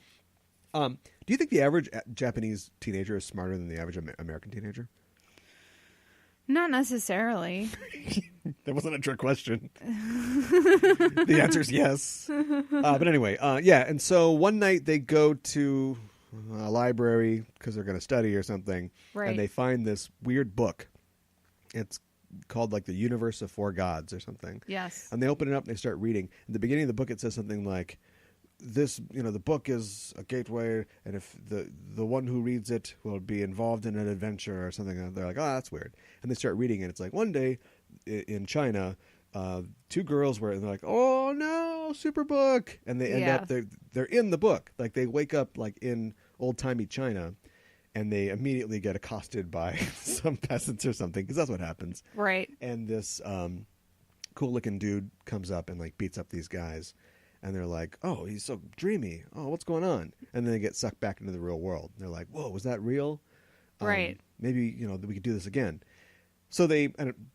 Yeah. do you think the average Japanese teenager is smarter than the average American teenager? Not necessarily. That wasn't a trick question. The answer is yes. But anyway, and so one night they go to a library because they're going to study or something, Right. and they find this weird book. It's called like The Universe of Four Gods or something. Yes. And they open it up and they start reading. At the beginning of the book, it says something like, this, the book is a gateway, and if the one who reads it will be involved in an adventure or something. And they're like, oh, that's weird. And they start reading it. It's like one day in China, two girls were, and they're like, oh no, super book. And they end up, they're in the book. Like they wake up like in old timey China, and they immediately get accosted by some peasants or something, because that's what happens. Right. And this cool looking dude comes up and like beats up these guys. And they're like, oh, he's so dreamy. Oh, what's going on? And then they get sucked back into the real world. And they're like, whoa, was that real? Right. Maybe, we could do this again. So they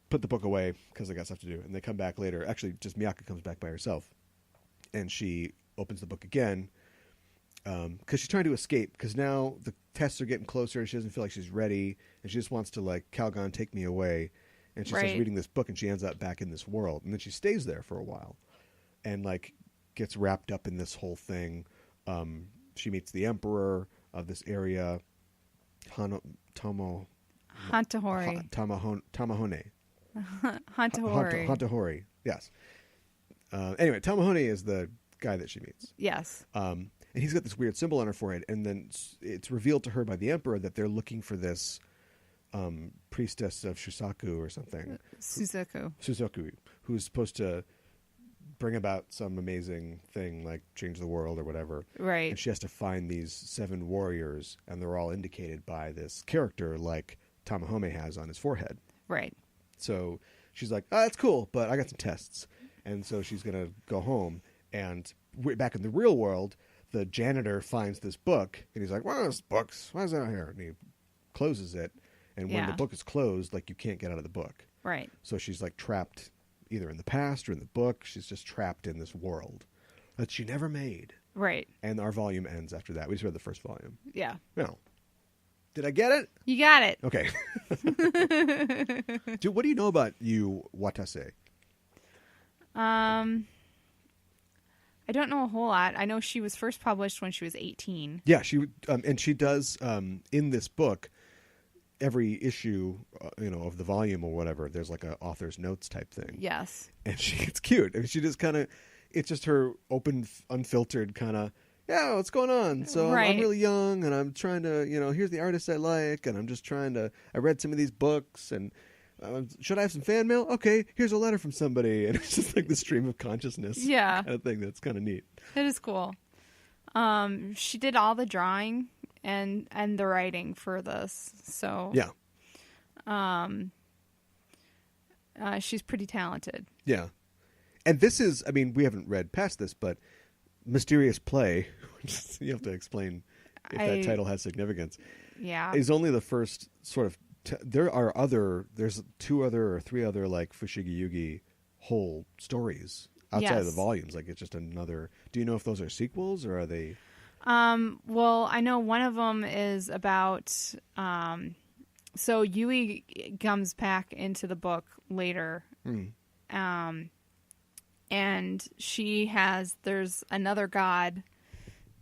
put the book away because they got stuff to do. And they come back later. Actually, just Miyaka comes back by herself. And she opens the book again. because she's trying to escape, because now the tests are getting closer and she doesn't feel like she's ready, and she just wants to, like, Calgon, take me away. And she starts Right. reading this book, and she ends up back in this world. And then she stays there for a while and, like, gets wrapped up in this whole thing. She meets the emperor of this area, Hantahori. Tamahone. Hantahori. Hantahori, yes. Anyway, Tamahone is the guy that she meets. Yes. And he's got this weird symbol on her forehead, and then it's revealed to her by the emperor that they're looking for this priestess of Shusaku or something. Suzaku. Who's supposed to bring about some amazing thing, like change the world or whatever. Right. And she has to find these 7 warriors, and they're all indicated by this character like Tamahome has on his forehead. Right. So she's like, oh, that's cool, but I got some tests. And so she's going to go home. And back in the real world, the janitor finds this book, and he's like, what are those books? Why is that here? And he closes it. And when the Yeah. book is closed, like, you can't get out of the book. Right. So she's, like, trapped either in the past or in the book. She's just trapped in this world that she never made. Right. And our volume ends after that. We just read the first volume. Yeah. No. Did I get it? You got it. Okay. Dude, what do you know about Yuu Watase? I don't know a whole lot. I know she was first published when she was 18. Yeah, and she does in this book. Every issue, of the volume or whatever, there's like a author's notes type thing. Yes. And it's cute. I mean, she just kind of, it's just her open, unfiltered kind of, yeah, what's going on? So Right. I'm really young, and I'm trying to, here's the artist I like, and I'm just trying to, I read some of these books, and should I have some fan mail? Okay, here's a letter from somebody. And it's just like the stream of consciousness Yeah. kind of thing. That's kind of neat. It is cool. She did all the drawing and the writing for this. So Yeah. she's pretty talented. Yeah. And this is, I mean, we haven't read past this, but Mysterious Play, you have to explain if that title has significance, Yeah. is only the first sort of, there's 2 other or 3 other, like, Fushigi Yuugi whole stories outside of the Yes. volumes. Like, it's just another, do you know if those are sequels or are they? Well, I know one of them is about, so Yui comes back into the book later. And there's another god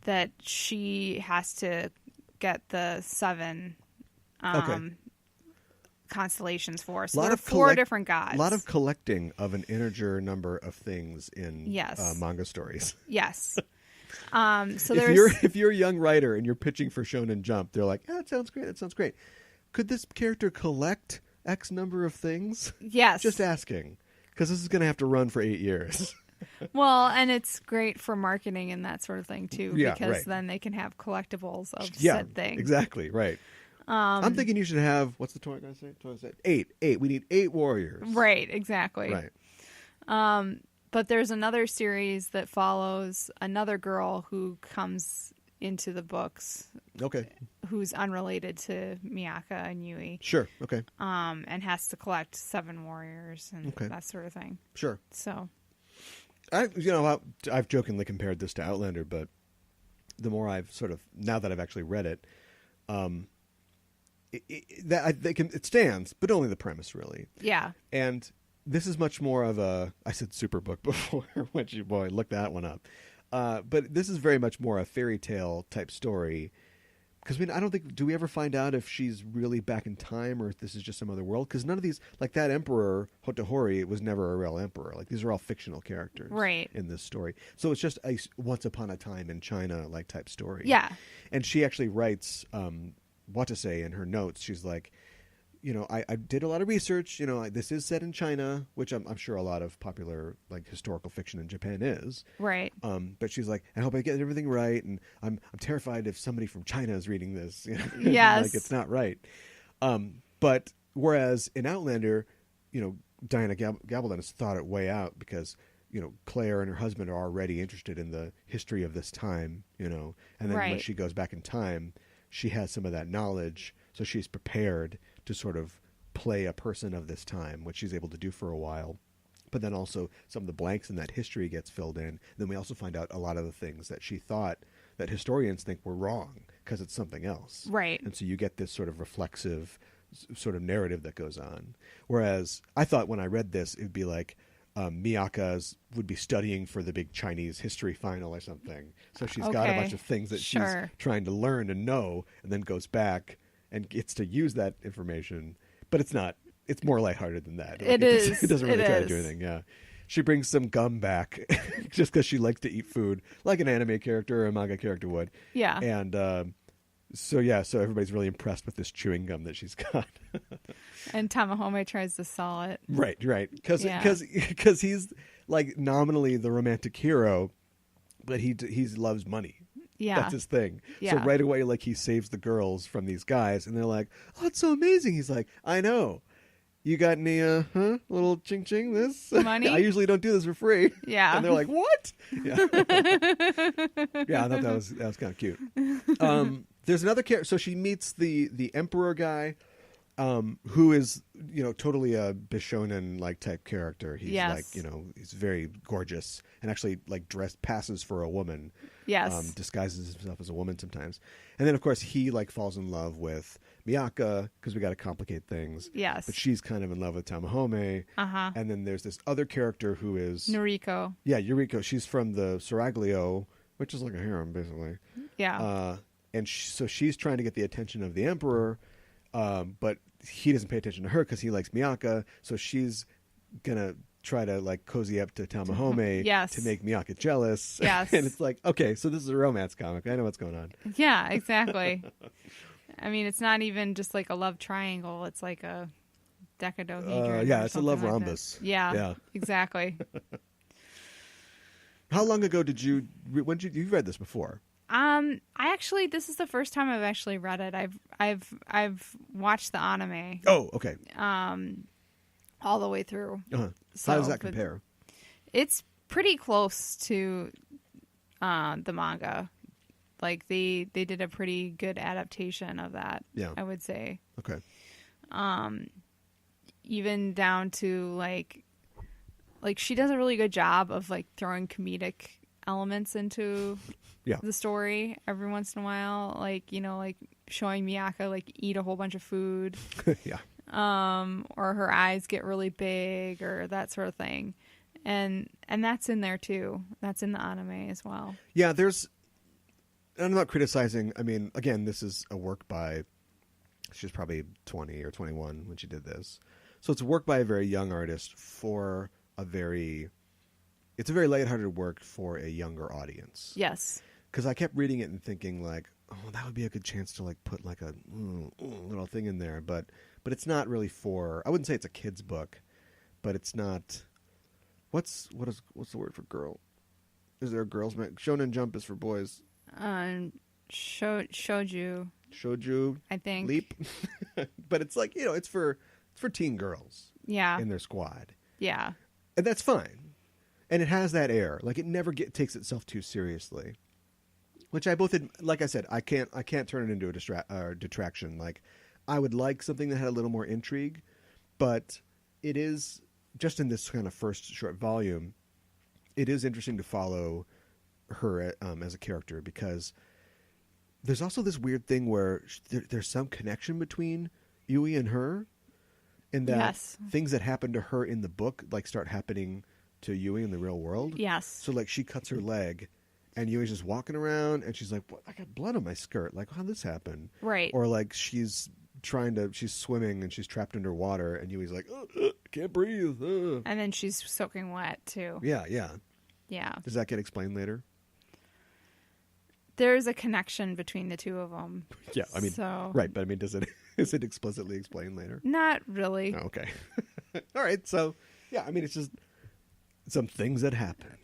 that she has to get the 7, Okay. constellations for. So Lot there are of 4 different gods. A lot of collecting of an integer number of things in Yes. manga stories. Yes. So there's If you're a young writer and you're pitching for Shonen Jump, they're like, that sounds great. That sounds great. Could this character collect X number of things? yes. Just asking, because this is going to have to run for 8 years. Well, and it's great for marketing and that sort of thing too, Yeah, because right. then they can have collectibles of Yeah, said thing. exactly. Right. I'm thinking you should have, what's the toy guy say? 8. We need 8 warriors. Right, exactly. Right. But there's another series that follows another girl who comes into the books Okay. who's unrelated to Miyaka and Yui, Sure. Okay. and has to collect 7 warriors and Okay. that sort of thing. Sure. So, I've jokingly compared this to Outlander, but the more I've sort of, now that I've actually read it, it stands, but only the premise really. yeah. And this is much more of a, I said super book before, which, boy, look that one up. But this is very much more a fairy tale type story. Because I don't think, do we ever find out if she's really back in time or if this is just some other world? Because none of these, like that emperor, Hotohori, was never a real emperor. Like, these are all fictional characters Right. in this story. So it's just a once upon a time in China like type story. Yeah. And she actually writes, Watase in her notes, she's like, I did a lot of research. This is set in China, which I'm sure a lot of popular like historical fiction in Japan is. Right. But she's like, I hope I get everything right, and I'm terrified if somebody from China is reading this. Yes. Like it's not right. But whereas in Outlander, Diana Gabaldon has thought it way out because Claire and her husband are already interested in the history of this time. And then when Right. she goes back in time, she has some of that knowledge, so she's prepared to sort of play a person of this time, which she's able to do for a while. But then also some of the blanks in that history gets filled in. Then we also find out a lot of the things that she thought that historians think were wrong because it's something else. Right. And so you get this sort of reflexive sort of narrative that goes on. Whereas I thought when I read this, it'd be like Miyaka's would be studying for the big Chinese history final or something. So she's got a bunch of things that she's trying to learn and know, and then goes back and gets to use that information. But it's not. It's more lighthearted than that. It is. It doesn't really try to do anything. Yeah. She brings some gum back just because she likes to eat food, like an anime character or a manga character would. Yeah. And so everybody's really impressed with this chewing gum that she's got. And Tamahome tries to sell it. Right. Because he's like nominally the romantic hero, but he loves money. Yeah. That's his thing. Yeah. So right away, like, he saves the girls from these guys, and they're like, "Oh, it's so amazing." He's like, "I know. You got any little ching ching this money? I usually don't do this for free." Yeah. And they're like, "What?" Yeah. Yeah, I thought that was kind of cute. There's another character. So she meets the emperor guy, who is, totally a Bishonen like type character. He's like, he's very gorgeous and actually like passes for a woman. Yes. Disguises himself as a woman sometimes. And then of course he like falls in love with Miyaka because we got to complicate things. Yes. But she's kind of in love with Tamahome. Uh-huh. And then there's this other character who is Noriko. Yeah, Yuriko. She's from the Seraglio, which is like a harem basically. Yeah. And so she's trying to get the attention of the emperor, but he doesn't pay attention to her because he likes Miyaka. So she's gonna try to like cozy up to Tamahome to make Miyaka jealous. Yes. And it's like, okay, so this is a romance comic. I know what's going on. Yeah, exactly. I mean, it's not even just like a love triangle. It's like a decadahedron. Yeah, it's a love like rhombus. Yeah, exactly. How long ago you've read this before? This is the first time I've actually read it. I've watched the anime. Oh, okay. All the way through. Uh-huh. So, how does that compare? It's pretty close to the manga. Like they did a pretty good adaptation of that. Yeah, I would say. Okay. Even down to like she does a really good job of like throwing comedic elements into the story every once in a while, like showing Miyaka like eat a whole bunch of food. Yeah. Or her eyes get really big or that sort of thing. And that's in there too. That's in the anime as well. Yeah, I'm not criticizing. I mean, again, this is a work by, she was probably 20 or 21 when she did this. So it's a work by a very young artist for it's a very lighthearted work for a younger audience. Yes. Because I kept reading it and thinking like, oh, that would be a good chance to like put like a little thing in there. But it's not really I wouldn't say it's a kid's book, but it's not, what's the word for girl? Is there a girl's Shonen Jump is for boys. Shouju, I think. Leap. But it's like, it's for teen girls. Yeah. In their squad. Yeah. And that's fine. And it has that air. Like, it never takes itself too seriously. Which like I said, I can't turn it into a detraction. Like, I would like something that had a little more intrigue, but it is, just in this kind of first short volume, it is interesting to follow her as a character, because there's also this weird thing where there's some connection between Yui and her, in that things that happen to her in the book like start happening to Yui in the real world. Yes. So like she cuts her leg, and Yui's just walking around, and she's like, "What? I got blood on my skirt. Like, how'd this happen?" Right. Or like she's swimming and she's trapped underwater, and Yui's like, "Can't breathe." And then she's soaking wet too. Yeah. Yeah. Does that get explained later? There's a connection between the two of them. Yeah, I mean, right, but I mean, is it explicitly explained later? Not really. Oh, okay. All right, so yeah, I mean, it's just some things that happen.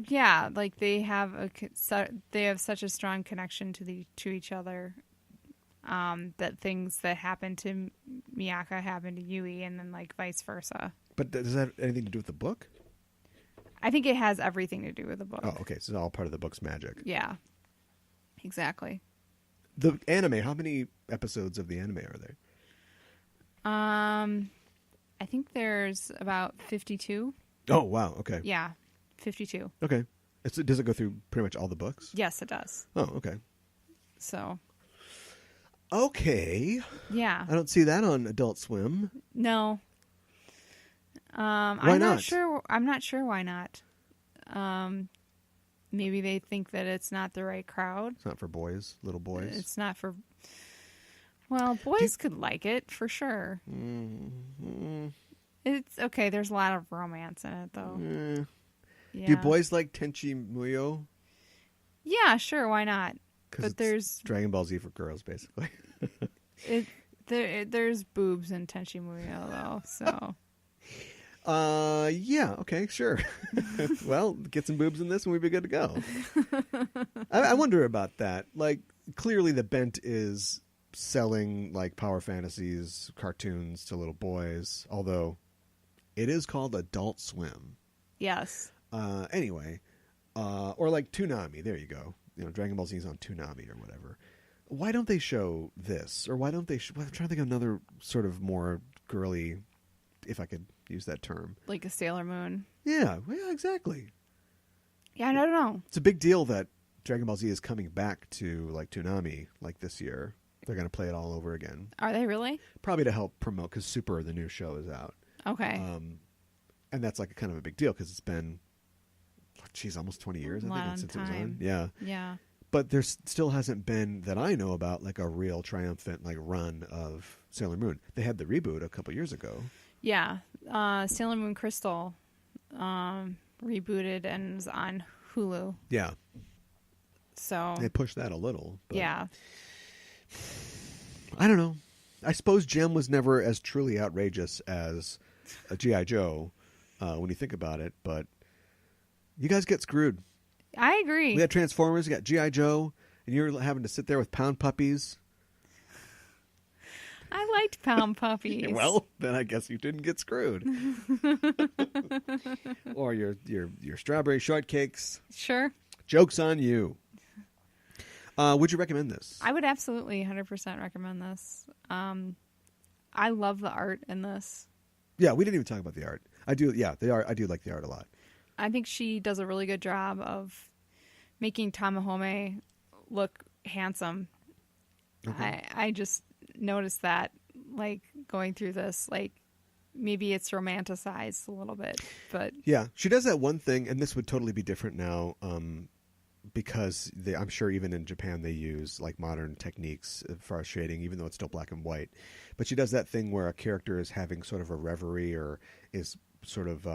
Yeah, like they have such a strong connection to each other, that things that happen to Miyaka happen to Yui, and then like vice versa. But does that have anything to do with the book? I think it has everything to do with the book. Oh, okay, so it's all part of the book's magic. Yeah. Exactly. The anime, how many episodes of the anime are there? I think there's about 52. Oh, wow. Okay. Yeah, 52. Okay. Does it go through pretty much all the books? Yes, it does. Oh, okay. So. Okay. Yeah. I don't see that on Adult Swim. No. Why I'm not? not sure. I'm not sure why not. Maybe they think that it's not the right crowd. It's not for boys, little boys. It's not for. Well, boys could like it for sure. Mm-hmm. It's okay. There's a lot of romance in it, though. Yeah. Do boys like Tenchi Muyo? Yeah, sure. Why not? But there's Dragon Ball Z for girls, basically. There's boobs in Tenchi Muyo, though. So. Yeah, okay, sure. Well, get some boobs in this and we'd be good to go. I wonder about that. Like, clearly the bent is selling, like, power fantasies, cartoons to little boys, although it is called Adult Swim. Yes. Anyway, or like Toonami, there you go. You know, Dragon Ball Z is on Toonami or whatever. Why don't they show this? Or why don't they I'm trying to think of another sort of more girly, if I could use that term. Like a Sailor Moon. Yeah, exactly. Yeah, I don't know. It's a big deal that Dragon Ball Z is coming back to like Toonami like this year. They're going to play it all over again. Are they really? Probably to help promote, because Super, the new show, is out. Okay. And that's like kind of a big deal because it's been, almost 20 years, I think, since it was on. Yeah. Yeah. But there still hasn't been, that I know about, like a real triumphant like run of Sailor Moon. They had the reboot a couple years ago. Yeah. Sailor Moon Crystal rebooted and is on Hulu. Yeah. So they pushed that a little. But yeah. I don't know. I suppose Gem was never as truly outrageous as a G.I. Joe when you think about it, but you guys get screwed. I agree. We had Transformers, you got G.I. Joe, and you're having to sit there with Pound Puppies. I liked Pound Puppies. Well, then I guess you didn't get screwed. Or your strawberry shortcakes. Sure. Joke's on you. Would you recommend this? I would absolutely 100% recommend this. I love the art in this. Yeah, we didn't even talk about the art. I do. Yeah, the art. I do like the art a lot. I think she does a really good job of making Tamahome look handsome. Okay. I just noticed that, like, going through this, like, maybe it's romanticized a little bit, but yeah, she does that one thing, and this would totally be different now, because I'm sure even in Japan they use like modern techniques for shading, even though it's still black and white. But she does that thing where a character is having sort of a reverie or is sort of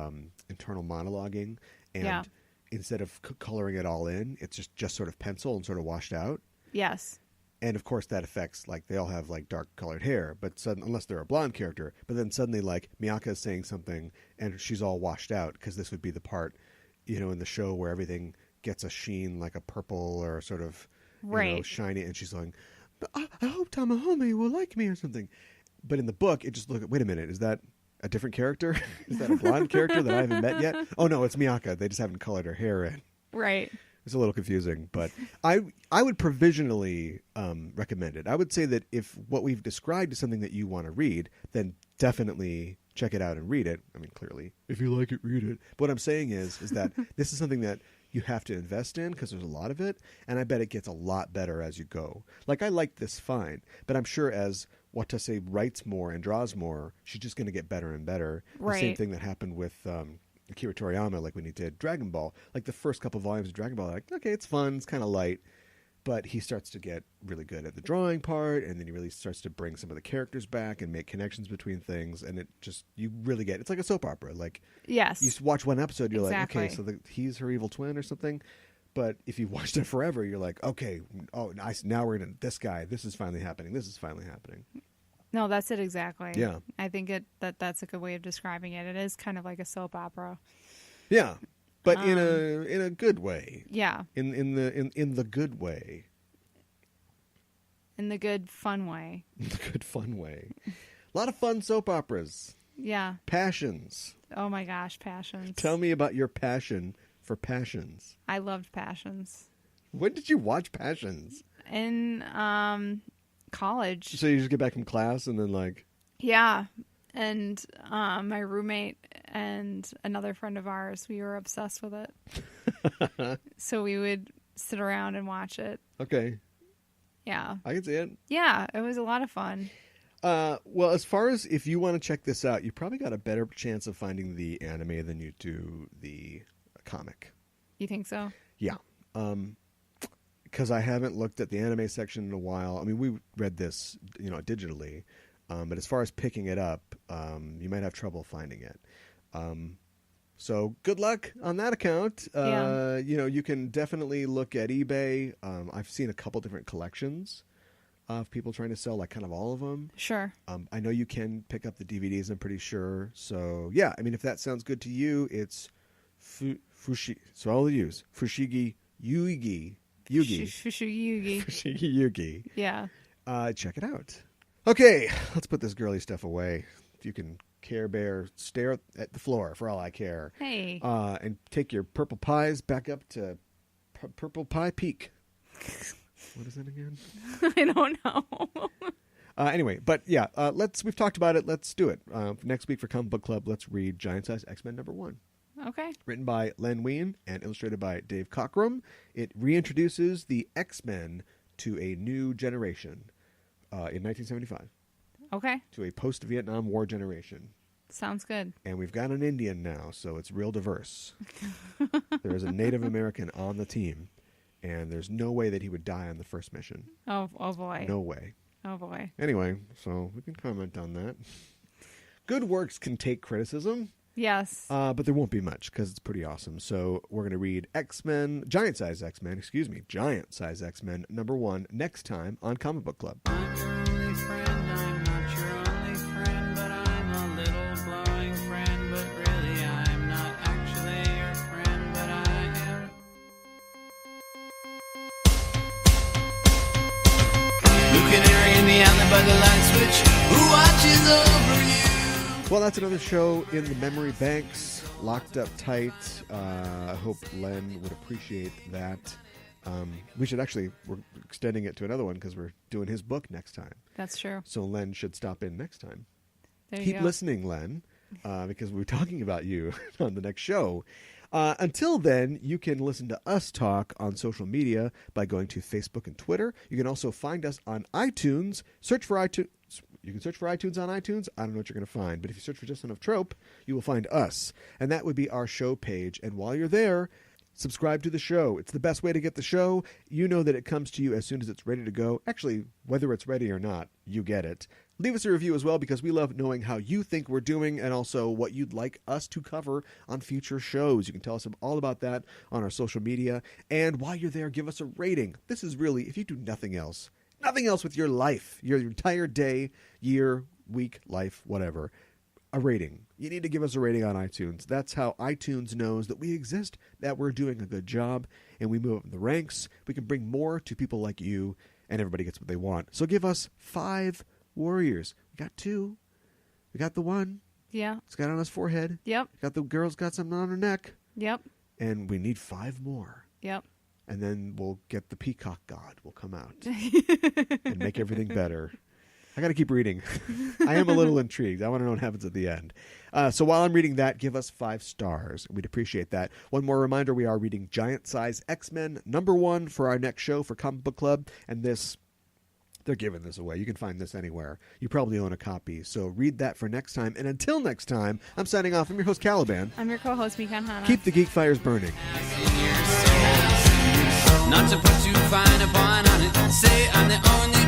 internal monologuing, and instead of coloring it all in, it's just sort of pencil and sort of washed out. Yes. And of course that affects, like, they all have like dark colored hair, but unless they're a blonde character, but then suddenly like Miyaka is saying something and she's all washed out, because this would be the part, you know, in the show where everything gets a sheen, like a purple or sort of shiny, and she's going, I hope Tamahome will like me or something. But in the book, it just wait a minute, is that a different character? Is that a blonde character that I haven't met yet? Oh no, it's Miyaka. They just haven't colored her hair in. Right. It's a little confusing, but I would provisionally recommend it. I would say that if what we've described is something that you want to read, then definitely check it out and read it. I mean, clearly, if you like it, read it. But what I'm saying is that this is something that you have to invest in, because there's a lot of it, and I bet it gets a lot better as you go. Like, I like this fine, but I'm sure as Watase writes more and draws more, she's just going to get better and better. Right. The same thing that happened with Akira Toriyama, like when he did Dragon Ball. Like, the first couple volumes of Dragon Ball, like, okay, it's fun, it's kind of light, but he starts to get really good at the drawing part, and then he really starts to bring some of the characters back and make connections between things, and it just, you really get, it's like a soap opera. Like, yes, you watch one episode, you're exactly. like, okay, so he's her evil twin or something. But if you watched it forever, you're like, okay, now we're in this guy. This is finally happening. This is finally happening. No, that's it exactly. Yeah, I think that's a good way of describing it. It is kind of like a soap opera. Yeah, but in a good way. Yeah. In the good way. In the good fun way. In the good fun way. A lot of fun soap operas. Yeah. Passions. Oh my gosh, Passions. Tell me about your passion for Passions. I loved Passions. When did you watch Passions? In college. So you just get back from class and then like... Yeah. And my roommate and another friend of ours, we were obsessed with it. So we would sit around and watch it. Okay. Yeah. I can see it. Yeah, it was a lot of fun. Well, as far as if you want to check this out, you probably got a better chance of finding the anime than you do the comic. You think so? Yeah. Because I haven't looked at the anime section in a while. I mean, we read this, digitally. But as far as picking it up, you might have trouble finding it. So good luck on that account. Yeah. You can definitely look at eBay. I've seen a couple different collections of people trying to sell like kind of all of them. Sure. I know you can pick up the DVDs, I'm pretty sure. So yeah, I mean, if that sounds good to you, it's Fushigi Yuugi. Fushigi Yuugi. Yeah. Check it out. Okay, let's put this girly stuff away. If you can, Care Bear, stare at the floor for all I care. Hey. And take your purple pies back up to Purple Pie Peak. What is that again? I don't know. Anyway, but yeah, we've talked about it. Let's do it. Next week for Comic Book Club, let's read Giant Size X-Men #1. Okay. Written by Len Wein and illustrated by Dave Cockrum. It reintroduces the X-Men to a new generation. In 1975. Okay. To a post-Vietnam War generation. Sounds good. And we've got an Indian now, so it's real diverse. There is a Native American on the team, and there's no way that he would die on the first mission. Oh boy. No way. Oh boy. Anyway, so we can comment on that. Good works can take criticism. Yes. But there won't be much because it's pretty awesome. So we're going to read Giant Size X-Men #1 next time on Comic Book Club. I'm your only friend, I'm not your only friend, but I'm a little glowing friend, but really I'm not actually your friend, but I am. Blue canary in the alley by the light switch, who watches over you? Well, that's another show in the memory banks, locked up tight. I hope Len would appreciate that. We're extending it to another one because we're doing his book next time. That's true. So Len should stop in next time. There you Keep go. listening, Len, because we're talking about you on the next show. Until then, you can listen to us talk on social media by going to Facebook and Twitter. You can also find us on iTunes. You can search for iTunes on iTunes. I don't know what you're going to find, but if you search for Just Enough Trope, you will find us. And that would be our show page. And while you're there, subscribe to the show. It's the best way to get the show. You know that it comes to you as soon as it's ready to go. Actually, whether it's ready or not, you get it. Leave us a review as well because we love knowing how you think we're doing and also what you'd like us to cover on future shows. You can tell us all about that on our social media. And while you're there, give us a rating. This is really, if you do nothing else with your life, your entire day, year, week, life, whatever, a rating. You need to give us a rating on iTunes. That's how iTunes knows that we exist, that we're doing a good job, and we move up in the ranks. We can bring more to people like you, and everybody gets what they want. So give us 5 warriors. We got 2. We got the 1. Yeah. It's got on his forehead. Yep. Got the girl's got something on her neck. Yep. And we need 5 more. Yep. And then we'll get the peacock god will come out and make everything better. I got to keep reading. I am a little intrigued. I want to know what happens at the end. So while I'm reading that, give us 5 stars. We'd appreciate that. One more reminder, we are reading Giant Size X-Men #1 for our next show for Comic Book Club. And they're giving this away. You can find this anywhere. You probably own a copy. So read that for next time. And until next time, I'm signing off. I'm your host, Caliban. I'm your co-host, Mikan Hana. Keep the geek fires burning. Not to put too fine a point on it, say I'm the only